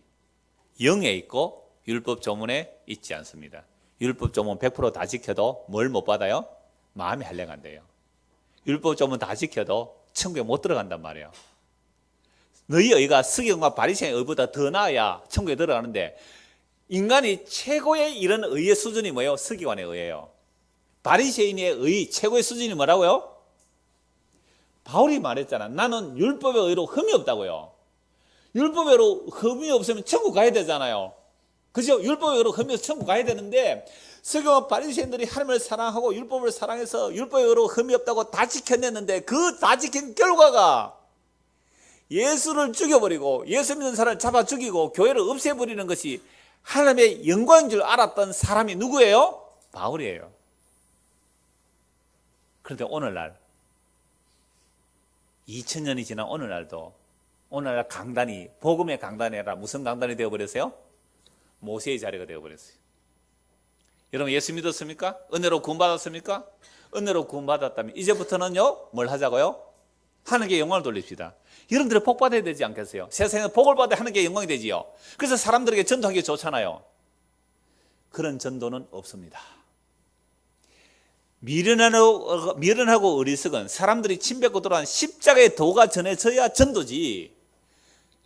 A: 영에 있고 율법 조문에 있지 않습니다. 율법 조문 100% 다 지켜도 뭘 못 받아요? 마음의 할례가 안 돼요. 율법 조문 다 지켜도 천국에 못 들어간단 말이에요. 너희 의가 서기관과 바리새인의 의보다 더 나아야 천국에 들어가는데, 인간이 최고에 이른 의의 수준이 뭐예요? 서기관의 의예요. 바리새인의 의 최고의 수준이 뭐라고요? 바울이 말했잖아. 나는 율법의 의로 흠이 없다고요. 율법의 의로 흠이 없으면 천국 가야 되잖아요. 그죠? 율법의 의로 흠이 없어서 천국 가야 되는데, 서기관과 바리새인들이 하나님을 사랑하고 율법을 사랑해서 율법의 의로 흠이 없다고 다 지켜냈는데, 그 다 지킨 결과가 예수를 죽여버리고 예수 믿는 사람을 잡아 죽이고 교회를 없애버리는 것이 하나님의 영광인 줄 알았던 사람이 누구예요? 바울이에요. 그런데 오늘날 2000년이 지난 오늘날도 오늘날 강단이 복음의 강단이 아니라 무슨 강단이 되어버렸어요? 모세의 자리가 되어버렸어요. 여러분 예수 믿었습니까? 은혜로 구원받았습니까? 은혜로 구원받았다면 이제부터는요 뭘 하자고요? 하나님께 영광을 돌립시다. 여러분들이 복 받아야 되지 않겠어요? 세상에서 복을 받아야 하나님께 영광이 되지요. 그래서 사람들에게 전도하기 좋잖아요. 그런 전도는 없습니다. 미련하고 어리석은 사람들이 침뱉고 돌아온 십자가의 도가 전해져야 전도지,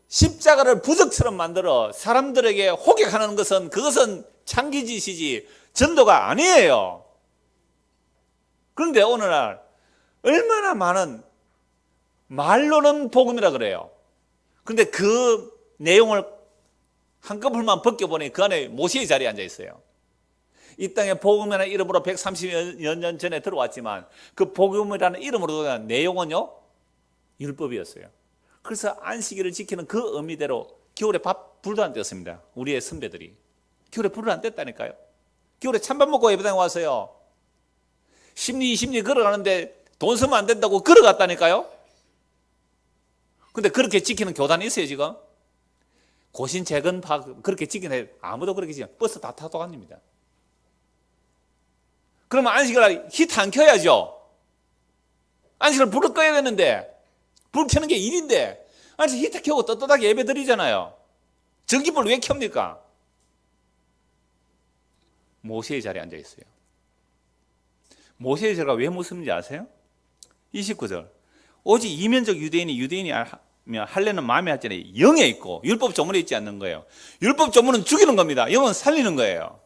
A: 십자가를 부적처럼 만들어 사람들에게 호객하는 것은 그것은 창기짓이지 전도가 아니에요. 그런데 오늘날 얼마나 많은 말로는 복음이라 그래요. 그런데 그 내용을 한꺼풀만 벗겨보니 그 안에 모세의 자리에 앉아 있어요. 이 땅에 복음이라는 이름으로 130여 년 전에 들어왔지만 그 복음이라는 이름으로 내용은요 율법이었어요. 그래서 안식일을 지키는 그 의미대로 겨울에 불도 안 뗐습니다. 우리의 선배들이 겨울에 불을 안 뗐다니까요. 겨울에 찬밥 먹고 예배당에 와서요 10리 20리 걸어가는데 돈 쓰면 안 된다고 걸어갔다니까요. 근데 그렇게 지키는 교단이 있어요 지금. 고신 재건 그렇게 지키는 아무도 그렇게 지금 버스 다 타고 다닙니다. 그러면 안식일 히트 안 켜야죠. 안식일 불을 꺼야 되는데 불 켜는 게 일인데 안식일 히트 켜고 떳떳하게 예배 드리잖아요. 전기불 왜 켭니까? 모세의 자리에 앉아 있어요. 모세의 자리가 왜 무섭는지 아세요? 29절 오직 이면적 유대인이 할례는 마음에 하지 않아요. 영에 있고 율법 조문에 있지 않는 거예요. 율법 조문은 죽이는 겁니다. 영은 살리는 거예요.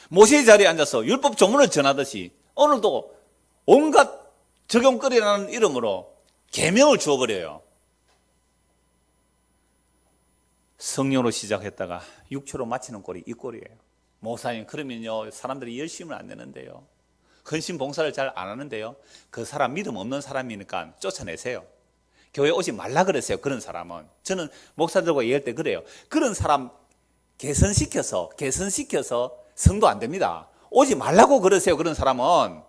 A: 모세의 자리에 앉아서 율법 조문을 전하듯이 오늘도 온갖 적용거리라는 이름으로 계명을 주어버려요. 성령으로 시작했다가 육초로 마치는 꼴이 이 꼴이에요. 목사님 그러면요 사람들이 열심을 안 내는데요, 헌신 봉사를 잘 안 하는데요, 그 사람 믿음 없는 사람이니까 쫓아내세요. 교회 오지 말라 그랬어요. 그런 사람은. 저는 목사들과 얘기할 때 그래요. 그런 사람 개선시켜서 성도 안 됩니다. 오지 말라고 그러세요. 그런 사람은.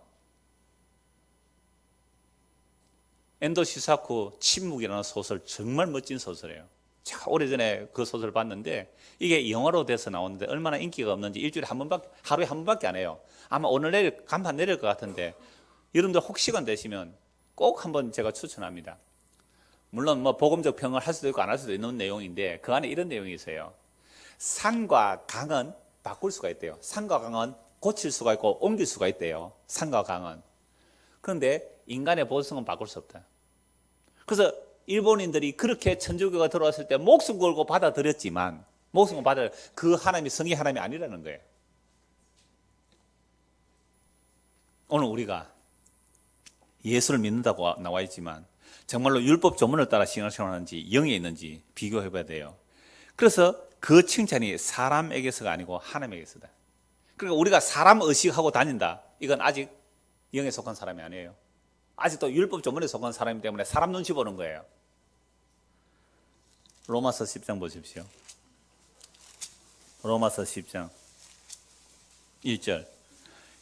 A: 엔도 시사쿠 침묵이라는 소설 정말 멋진 소설이에요. 제가 오래전에 그 소설을 봤는데 이게 영화로 돼서 나오는데 얼마나 인기가 없는지 일주일에 한 번밖에, 하루에 한 번밖에 안 해요. 아마 오늘 내일 간판 내릴 것 같은데 여러분들 혹 시간 되시면 꼭 한번 제가 추천합니다. 물론 뭐 복음적 평을 할 수도 있고 안 할 수도 있는 내용인데 그 안에 이런 내용이 있어요. 산과 강은 바꿀 수가 있대요. 산과 강은 고칠 수가 있고 옮길 수가 있대요. 산과 강은. 그런데 인간의 본성은 바꿀 수 없다. 그래서 일본인들이 그렇게 천주교가 들어왔을 때 목숨 걸고 받아들였지만 목숨 걸고 그 하나님이 성의 하나님이 아니라는 거예요. 오늘 우리가 예수를 믿는다고 나와 있지만 정말로 율법 조문을 따라 신앙생활하는지 영에 있는지 비교해 봐야 돼요. 그래서 그 칭찬이 사람에게서가 아니고 하나님에게서다. 그러니까 우리가 사람 의식하고 다닌다. 이건 아직 영에 속한 사람이 아니에요. 아직도 율법 조문에 속한 사람이기 때문에 사람 눈치 보는 거예요. 로마서 10장 보십시오. 로마서 10장 1절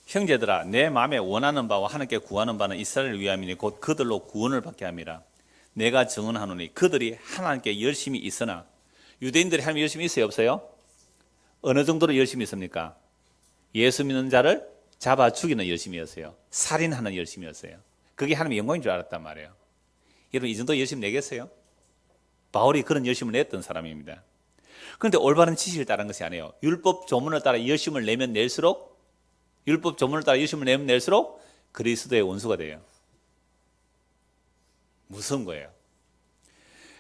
A: 형제들아 내 마음에 원하는 바와 하나님께 구하는 바는 이스라엘을 위함이니 곧 그들로 구원을 받게 함이라. 내가 증언하노니 그들이 하나님께 열심히 있으나 유대인들이 하나님 열심히 있어요 없어요? 어느 정도로 열심히 있습니까? 예수 믿는 자를 잡아 죽이는 열심이었어요. 살인하는 열심이었어요. 그게 하나님의 영광인 줄 알았단 말이에요. 여러분 이 정도 열심 내겠어요? 바울이 그런 열심을 냈던 사람입니다. 그런데 올바른 지식을 따른 것이 아니에요. 율법 조문을 따라 열심을 내면 낼수록 율법 조문을 따라 열심을 내면 낼수록 그리스도의 원수가 돼요. 무서운 거예요.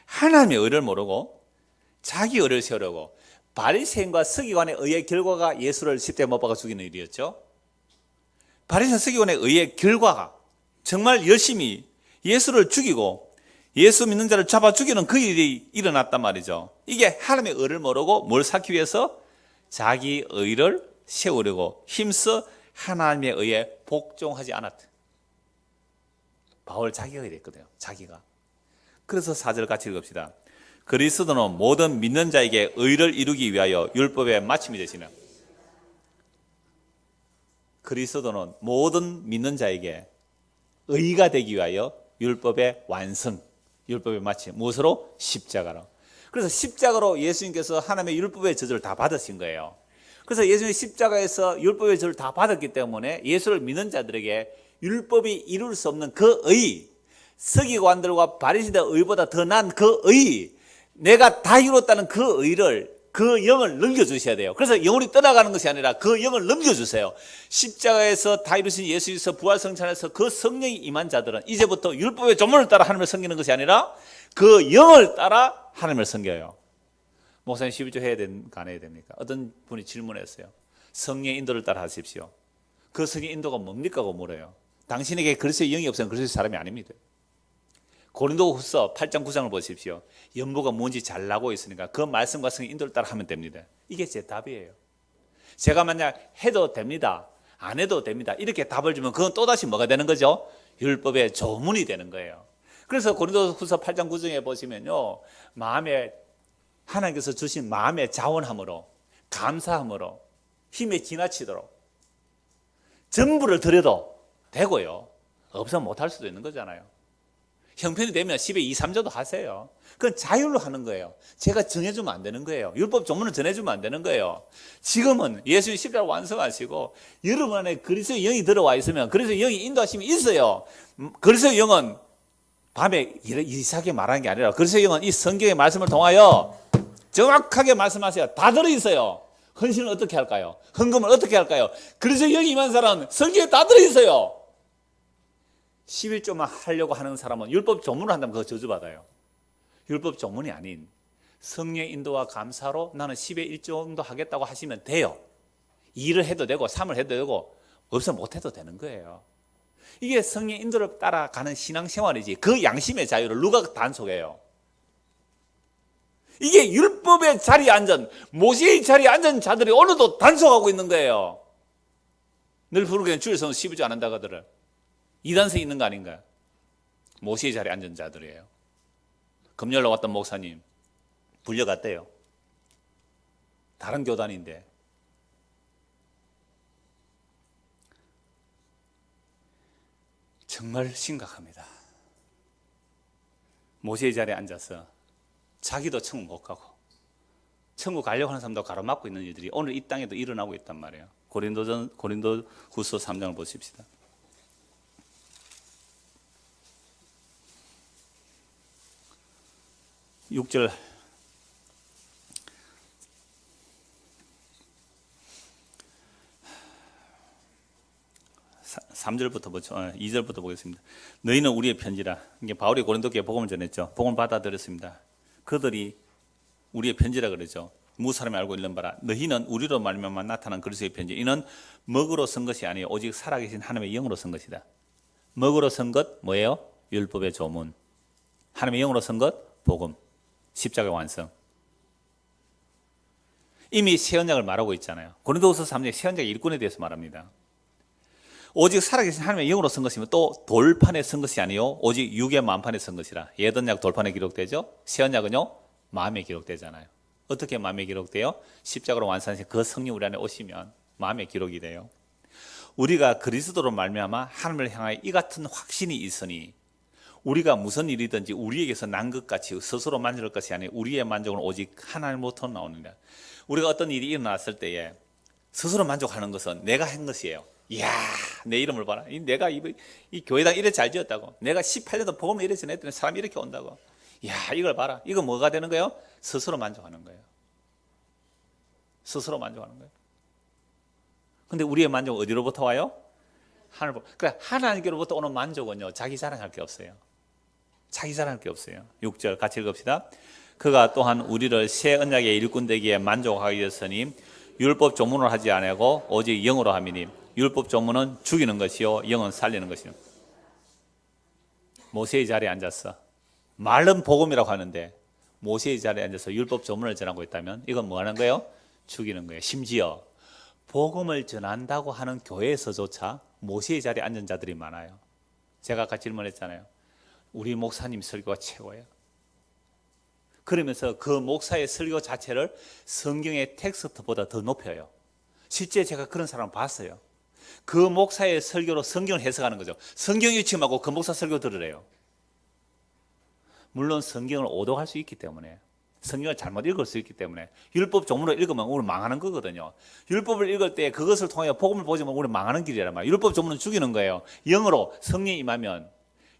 A: 하나님의 의를 모르고 자기 의를 세우려고 바리새인과 서기관의 의의 결과가 예수를 십자가에 못 박아 죽이는 일이었죠. 바리새인 서기관의 의의 결과가 정말 열심히 예수를 죽이고 예수 믿는 자를 잡아 죽이는 그 일이 일어났단 말이죠. 이게 하나님의 의를 모르고 뭘 쌓기 위해서 자기 의를 세우려고 힘써 하나님의 의에 복종하지 않았다. 바울 자기가 이랬거든요. 자기가. 그래서 4절 같이 읽읍시다. 그리스도는 모든 믿는 자에게 의를 이루기 위하여 율법의 마침이 되시는. 그리스도는 모든 믿는 자에게 의가 되기 위하여 율법의 완성, 율법의 마침. 무엇으로? 십자가로. 그래서 십자가로 예수님께서 하나님의 율법의 저주를 다 받으신 거예요. 그래서 예수님이 십자가에서 율법의 저주를 다 받았기 때문에 예수를 믿는 자들에게 율법이 이룰 수 없는 그 의, 서기관들과 바리새인의 의보다 더 난 그 의, 내가 다 이뤘다는 그 의를, 그 영을 넘겨주셔야 돼요. 그래서 영혼이 떠나가는 것이 아니라 그 영을 넘겨주세요. 십자가에서 다 이루신 예수께서 부활성찬에서 그 성령이 임한 자들은 이제부터 율법의 조문을 따라 하나님을 섬기는 것이 아니라 그 영을 따라 하나님을 섬겨요. 목사님 12조 해야 됩니까? 안 해야 됩니까? 어떤 분이 질문했어요. 성령의 인도를 따라 하십시오. 그 성령의 인도가 뭡니까? 고 물어요. 당신에게 그리스도의 영이 없으면 그리스도의 사람이 아닙니다. 고린도후서 8장 9장을 보십시오. 연보가 뭔지 잘 나고 있으니까 그 말씀과 성의 인도를 따라 하면 됩니다. 이게 제 답이에요. 제가 만약 해도 됩니다, 안 해도 됩니다, 이렇게 답을 주면 그건 또다시 뭐가 되는 거죠? 율법의 조문이 되는 거예요. 그래서 고린도후서 8장 9절에 보시면요, 하나님께서 주신 마음의 자원함으로, 감사함으로, 힘에 지나치도록 전부를 드려도 되고요, 없으면 못할 수도 있는 거잖아요. 형편이 되면 10에 2, 3조도 하세요. 그건 자율로 하는 거예요. 제가 정해주면 안 되는 거예요. 율법 조문을 전해주면 안 되는 거예요. 지금은 예수님 십자가 완성하시고 여러분 안에 그리스도의 영이 들어와 있으면, 그리스도의 영이 인도하심이 있어요. 그리스도의 영은 밤에 이상하게 말하는 게 아니라, 그리스도의 영은 이 성경의 말씀을 통하여 정확하게 말씀하세요. 다 들어있어요. 헌신을 어떻게 할까요? 헌금을 어떻게 할까요? 그리스도의 영이 임한 사람은 성경에 다 들어있어요. 11조만 하려고 하는 사람은 율법 조문을 한다면 그거 저주받아요. 율법 조문이 아닌 성령의 인도와 감사로 나는 10의 1 정도 하겠다고 하시면 돼요. 2를 해도 되고 3을 해도 되고 없으면 못해도 되는 거예요. 이게 성령의 인도를 따라가는 신앙생활이지, 그 양심의 자유를 누가 단속해요? 이게 율법의 자리에 앉은, 모세의 자리에 앉은 자들이 오늘도 단속하고 있는 거예요. 늘 부르기는 주의 성은 12조 안 한다고 하더라. 이단성이 있는 거 아닌가요? 모세의 자리에 앉은 자들이에요. 금요일로 왔던 목사님 불려갔대요. 다른 교단인데. 정말 심각합니다. 모세의 자리에 앉아서 자기도 천국 못 가고 천국 가려고 하는 사람도 가로막고 있는 일들이 오늘 이 땅에도 일어나고 있단 말이에요. 고린도후서 3장을 보십시다. 6절, 3절부터 보죠. 2절부터 보겠습니다. 너희는 우리의 편지라. 이게 바울이 고린도교에 복음을 전했죠. 복음을 받아들였습니다. 그들이 우리의 편지라 그러죠. 무사람이 알고 있는 바라. 너희는 우리로 말미암아 나타난 그리스도의 편지. 이는 먹으로 쓴 것이 아니요 오직 살아계신 하나님의 영으로 쓴 것이다. 먹으로 쓴 것 뭐예요? 율법의 조문. 하나님의 영으로 쓴 것 복음. 십자가 완성. 이미 새 언약을 말하고 있잖아요. 고린도후서 3장에 새 언약의 일꾼에 대해서 말합니다. 오직 살아계신 하나님의 영으로 쓴 것이면 또 돌판에 쓴 것이 아니요 오직 육의 만판에 쓴 것이라. 옛 언약 돌판에 기록되죠. 새 언약은요 마음에 기록되잖아요. 어떻게 마음에 기록돼요? 십자가로 완성하신 그 성령 우리 안에 오시면 마음에 기록이 돼요. 우리가 그리스도로 말미암아 하나님을 향하여 이 같은 확신이 있으니 우리가 무슨 일이든지 우리에게서 난 것 같이 스스로 만족할 것이 아니라 우리의 만족은 오직 하나님으로부터 나오느니라. 우리가 어떤 일이 일어났을 때에 스스로 만족하는 것은 내가 한 것이에요. 이야, 내 이름을 봐라. 내가 이 교회당 이래 잘 지었다고. 내가 18년도 복음을 이래 전했더니 사람이 이렇게 온다고. 이야, 이걸 봐라. 이거 뭐가 되는 거예요? 스스로 만족하는 거예요. 스스로 만족하는 거예요. 근데 우리의 만족은 어디로부터 와요? 그러니까 하나님께로부터 오는 만족은요, 자기 자랑할 게 없어요. 자기 자랑할 게 없어요. 6절 같이 읽읍시다. 그가 또한 우리를 새 언약의 일꾼 되기에 만족하게 하였으니 율법 조문을 하지 아니하고 오직 영으로 함이니 율법 조문은 죽이는 것이요 영은 살리는 것이요. 모세의 자리에 앉아서 말은 복음이라고 하는데 모세의 자리에 앉아서 율법 조문을 전하고 있다면 이건 뭐 하는 거예요? 죽이는 거예요. 심지어 복음을 전한다고 하는 교회에서조차 모세의 자리에 앉은 자들이 많아요. 제가 아까 질문했잖아요. 우리 목사님 설교가 최고예요. 그러면서 그 목사의 설교 자체를 성경의 텍스트보다 더 높여요. 실제 제가 그런 사람을 봤어요. 그 목사의 설교로 성경을 해석하는 거죠. 성경 유치하고 그 목사 설교 들으래요. 물론 성경을 오독할 수 있기 때문에, 성경을 잘못 읽을 수 있기 때문에, 율법 조문을 읽으면 우리 망하는 거거든요. 율법을 읽을 때 그것을 통해 복음을 보지만 우리 망하는 길이란 말이에요. 율법 조문은 죽이는 거예요. 영으로 성령이 임하면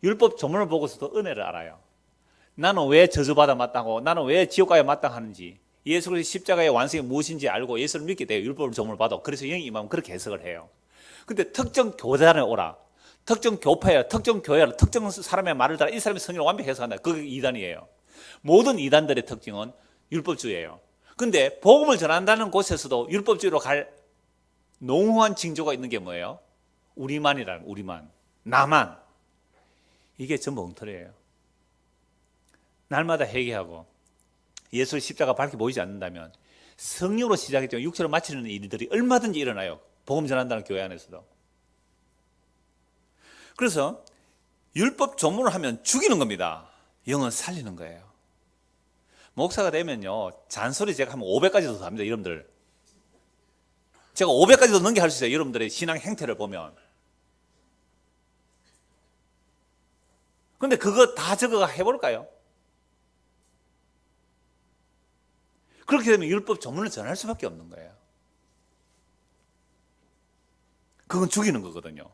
A: 율법 조문을 보고서도 은혜를 알아요. 나는 왜 저주받아 마땅하고 나는 왜 지옥 가야 마땅하는지, 예수 그리스도의 십자가의 완성이 무엇인지 알고 예수를 믿게 돼요. 율법 조문을 봐도. 그래서 영이 임하면 그렇게 해석을 해요. 근데 특정 교단에 오라, 특정 교파에, 특정 교회라, 특정 사람의 말을 따라 이 사람의 성경을 완벽히 해석한다. 그게 이단이에요. 모든 이단들의 특징은 율법주의예요. 근데 복음을 전한다는 곳에서도 율법주의로 갈 농후한 징조가 있는 게 뭐예요? 우리만이라는, 우리만, 나만. 이게 전부 엉터리예요. 날마다 회개하고 예수의 십자가 밝게 보이지 않는다면 성령으로 시작했지만 육체로 마치는 일들이 얼마든지 일어나요. 복음 전한다는 교회 안에서도. 그래서 율법 조문을 하면 죽이는 겁니다. 영은 살리는 거예요. 목사가 되면요, 잔소리 제가 하면 500가지도 더 합니다, 여러분들. 제가 500가지도 넘게 할 수 있어요, 여러분들의 신앙 행태를 보면. 근데 그거 다 저거가 해볼까요? 그렇게 되면 율법 조문을 전할 수밖에 없는 거예요. 그건 죽이는 거거든요.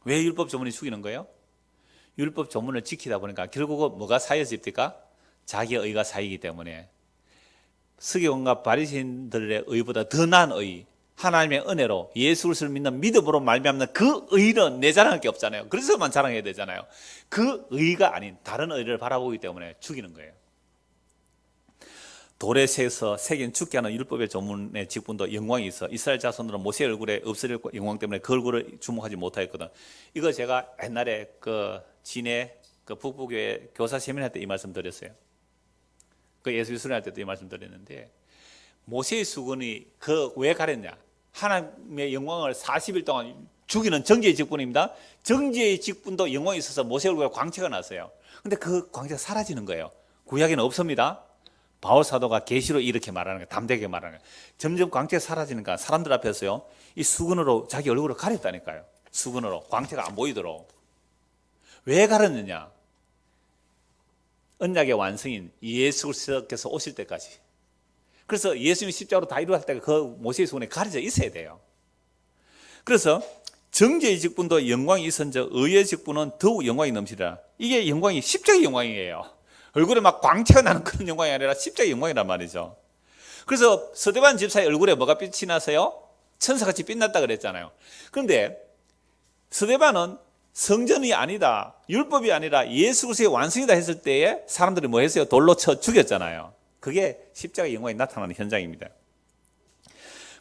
A: 왜 율법 조문이 죽이는 거예요? 율법 조문을 지키다 보니까 결국은 뭐가 사여집니까? 자기의 의가 사이기 때문에 서기관과 바리새인들의 의보다 더 나은 의, 하나님의 은혜로 예수 그리스도를 믿는 믿음으로 말미암는 그 의는 내 자랑할 게 없잖아요. 그래서만 자랑해야 되잖아요. 그 의가 아닌 다른 의를 바라보기 때문에 죽이는 거예요. 돌에 새서 새긴 죽게 하는 율법의 조문의 직분도 영광이 있어 이스라엘 자손들은 모세의 얼굴에 없어질 영광 때문에 그 얼굴을 주목하지 못하였거든. 이거 제가 옛날에 그 진해 그 북부교회 교사 세미나 때 이 말씀 드렸어요. 그 예수의 수련할 때도 이 말씀 드렸는데, 모세의 수건이 그 왜 가렸냐? 하나님의 영광을 40일 동안 죽이는 정죄의 직분입니다. 정죄의 직분도 영광이 있어서 모세 얼굴에 광채가 났어요. 근데 그 광채가 사라지는 거예요. 구약에는 없습니다. 바울 사도가 계시로 이렇게 말하는 거예요. 담대하게 말하는 거예요. 점점 광채가 사라지니까 사람들 앞에서요, 이 수건으로 자기 얼굴을 가렸다니까요. 수건으로 광채가 안 보이도록. 왜 가렸느냐? 언약의 완성인 예수 그리스도께서 오실 때까지. 그래서 예수님이 십자가로 다 이루었을 때 그 모세의 수건에 가려져 있어야 돼요. 그래서 정죄의 직분도 영광이 있은즉 의의 직분은 더욱 영광이 넘치리라. 이게 영광이 십자가의 영광이에요. 얼굴에 막 광채가 나는 그런 영광이 아니라 십자가의 영광이란 말이죠. 그래서 서대반 집사의 얼굴에 뭐가 빛이 나서요? 천사같이 빛났다 그랬잖아요. 그런데 서대반은 성전이 아니다, 율법이 아니라 예수 그리스도의 완성이다 했을 때에 사람들이 뭐 했어요? 돌로 쳐 죽였잖아요. 그게 십자가의 영광이 나타나는 현장입니다.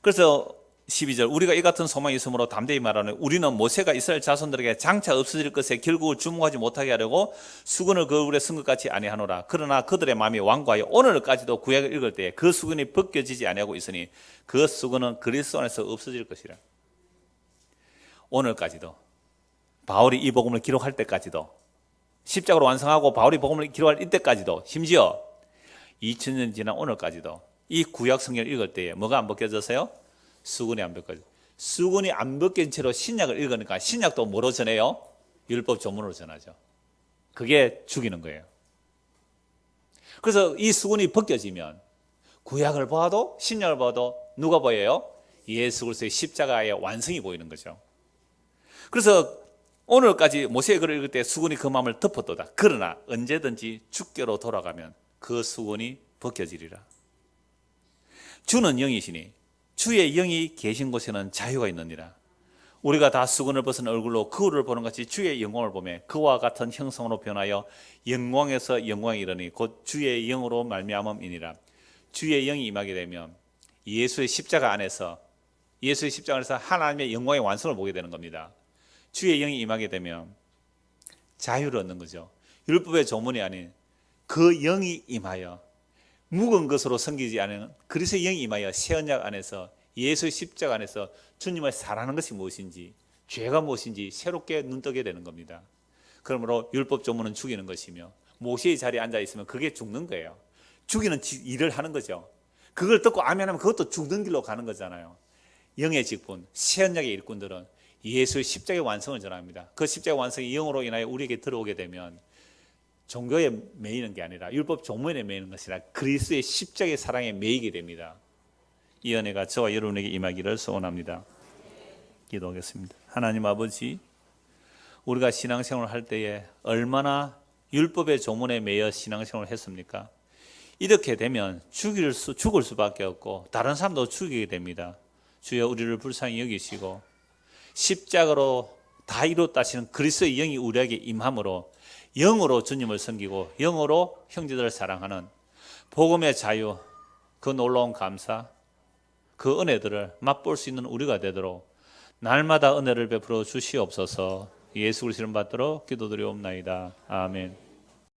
A: 그래서 12절, 우리가 이 같은 소망이 있으므로 담대히 말하는, 우리는 모세가 이스라엘 자손들에게 장차 없어질 것에 결국을 주목하지 못하게 하려고 수건을 그 얼굴에 쓴 것 같이 아니하노라. 그러나 그들의 마음이 완고하여 오늘까지도 구약을 읽을 때 그 수건이 벗겨지지 아니하고 있으니 그 수건은 그리스도 안에서 없어질 것이라. 오늘까지도, 바울이 이 복음을 기록할 때까지도, 십자가로 완성하고 바울이 복음을 기록할 이때까지도, 심지어 2000년 지난 오늘까지도 이 구약 성경을 읽을 때에 뭐가 안 벗겨졌어요? 수건이 안 벗겨져. 수건이 안 벗긴 채로 신약을 읽으니까 신약도 뭐로 전해요? 율법 조문으로 전하죠. 그게 죽이는 거예요. 그래서 이 수건이 벗겨지면 구약을 봐도 신약을 봐도 누가 보여요? 예수 그리스도의 십자가의 완성이 보이는 거죠. 그래서 오늘까지 모세의 글을 읽을 때 수건이 그 마음을 덮었도다. 그러나 언제든지 주께로 돌아가면 그 수건이 벗겨지리라. 주는 영이시니 주의 영이 계신 곳에는 자유가 있느니라. 우리가 다 수건을 벗은 얼굴로 거울을 보는 같이 주의 영광을 보며 그와 같은 형상으로 변하여 영광에서 영광에 이르니 곧 주의 영으로 말미암음이니라. 주의 영이 임하게 되면 예수의 십자가 안에서 하나님의 영광의 완성을 보게 되는 겁니다. 주의 영이 임하게 되면 자유를 얻는 거죠. 율법의 조문이 아닌 그 영이 임하여 묵은 것으로 섬기지 않은 그리스도의 영이 임하여 새 언약 안에서 예수의 십자가 안에서 주님을 사랑하는 것이 무엇인지, 죄가 무엇인지 새롭게 눈뜨게 되는 겁니다. 그러므로 율법 조문은 죽이는 것이며 모세의 자리에 앉아 있으면 그게 죽는 거예요. 죽이는 일을 하는 거죠. 그걸 듣고 아멘하면 그것도 죽는 길로 가는 거잖아요. 영의 직분, 새 언약의 일꾼들은 예수의 십자가의 완성을 전합니다. 그 십자가의 완성이 영으로 인하여 우리에게 들어오게 되면 종교에 매이는 게 아니라 율법 조문에 매이는 것이 아니라 그리스도의 십자가의 사랑에 매이게 됩니다. 이 은혜가 저와 여러분에게 임하기를 소원합니다. 기도하겠습니다. 하나님 아버지, 우리가 신앙생활을 할 때에 얼마나 율법의 조문에 매여 신앙생활을 했습니까? 이렇게 되면 죽을 수밖에 없고 다른 사람도 죽이게 됩니다. 주여, 우리를 불쌍히 여기시고 십자가로 다 이뤘다 하시는 그리스도의 영이 우리에게 임함으로 영으로 주님을 섬기고 영으로 형제들을 사랑하는 복음의 자유, 그 놀라운 감사, 그 은혜들을 맛볼 수 있는 우리가 되도록 날마다 은혜를 베풀어 주시옵소서. 예수 그리스도를 받들어 기도드리옵나이다. 아멘.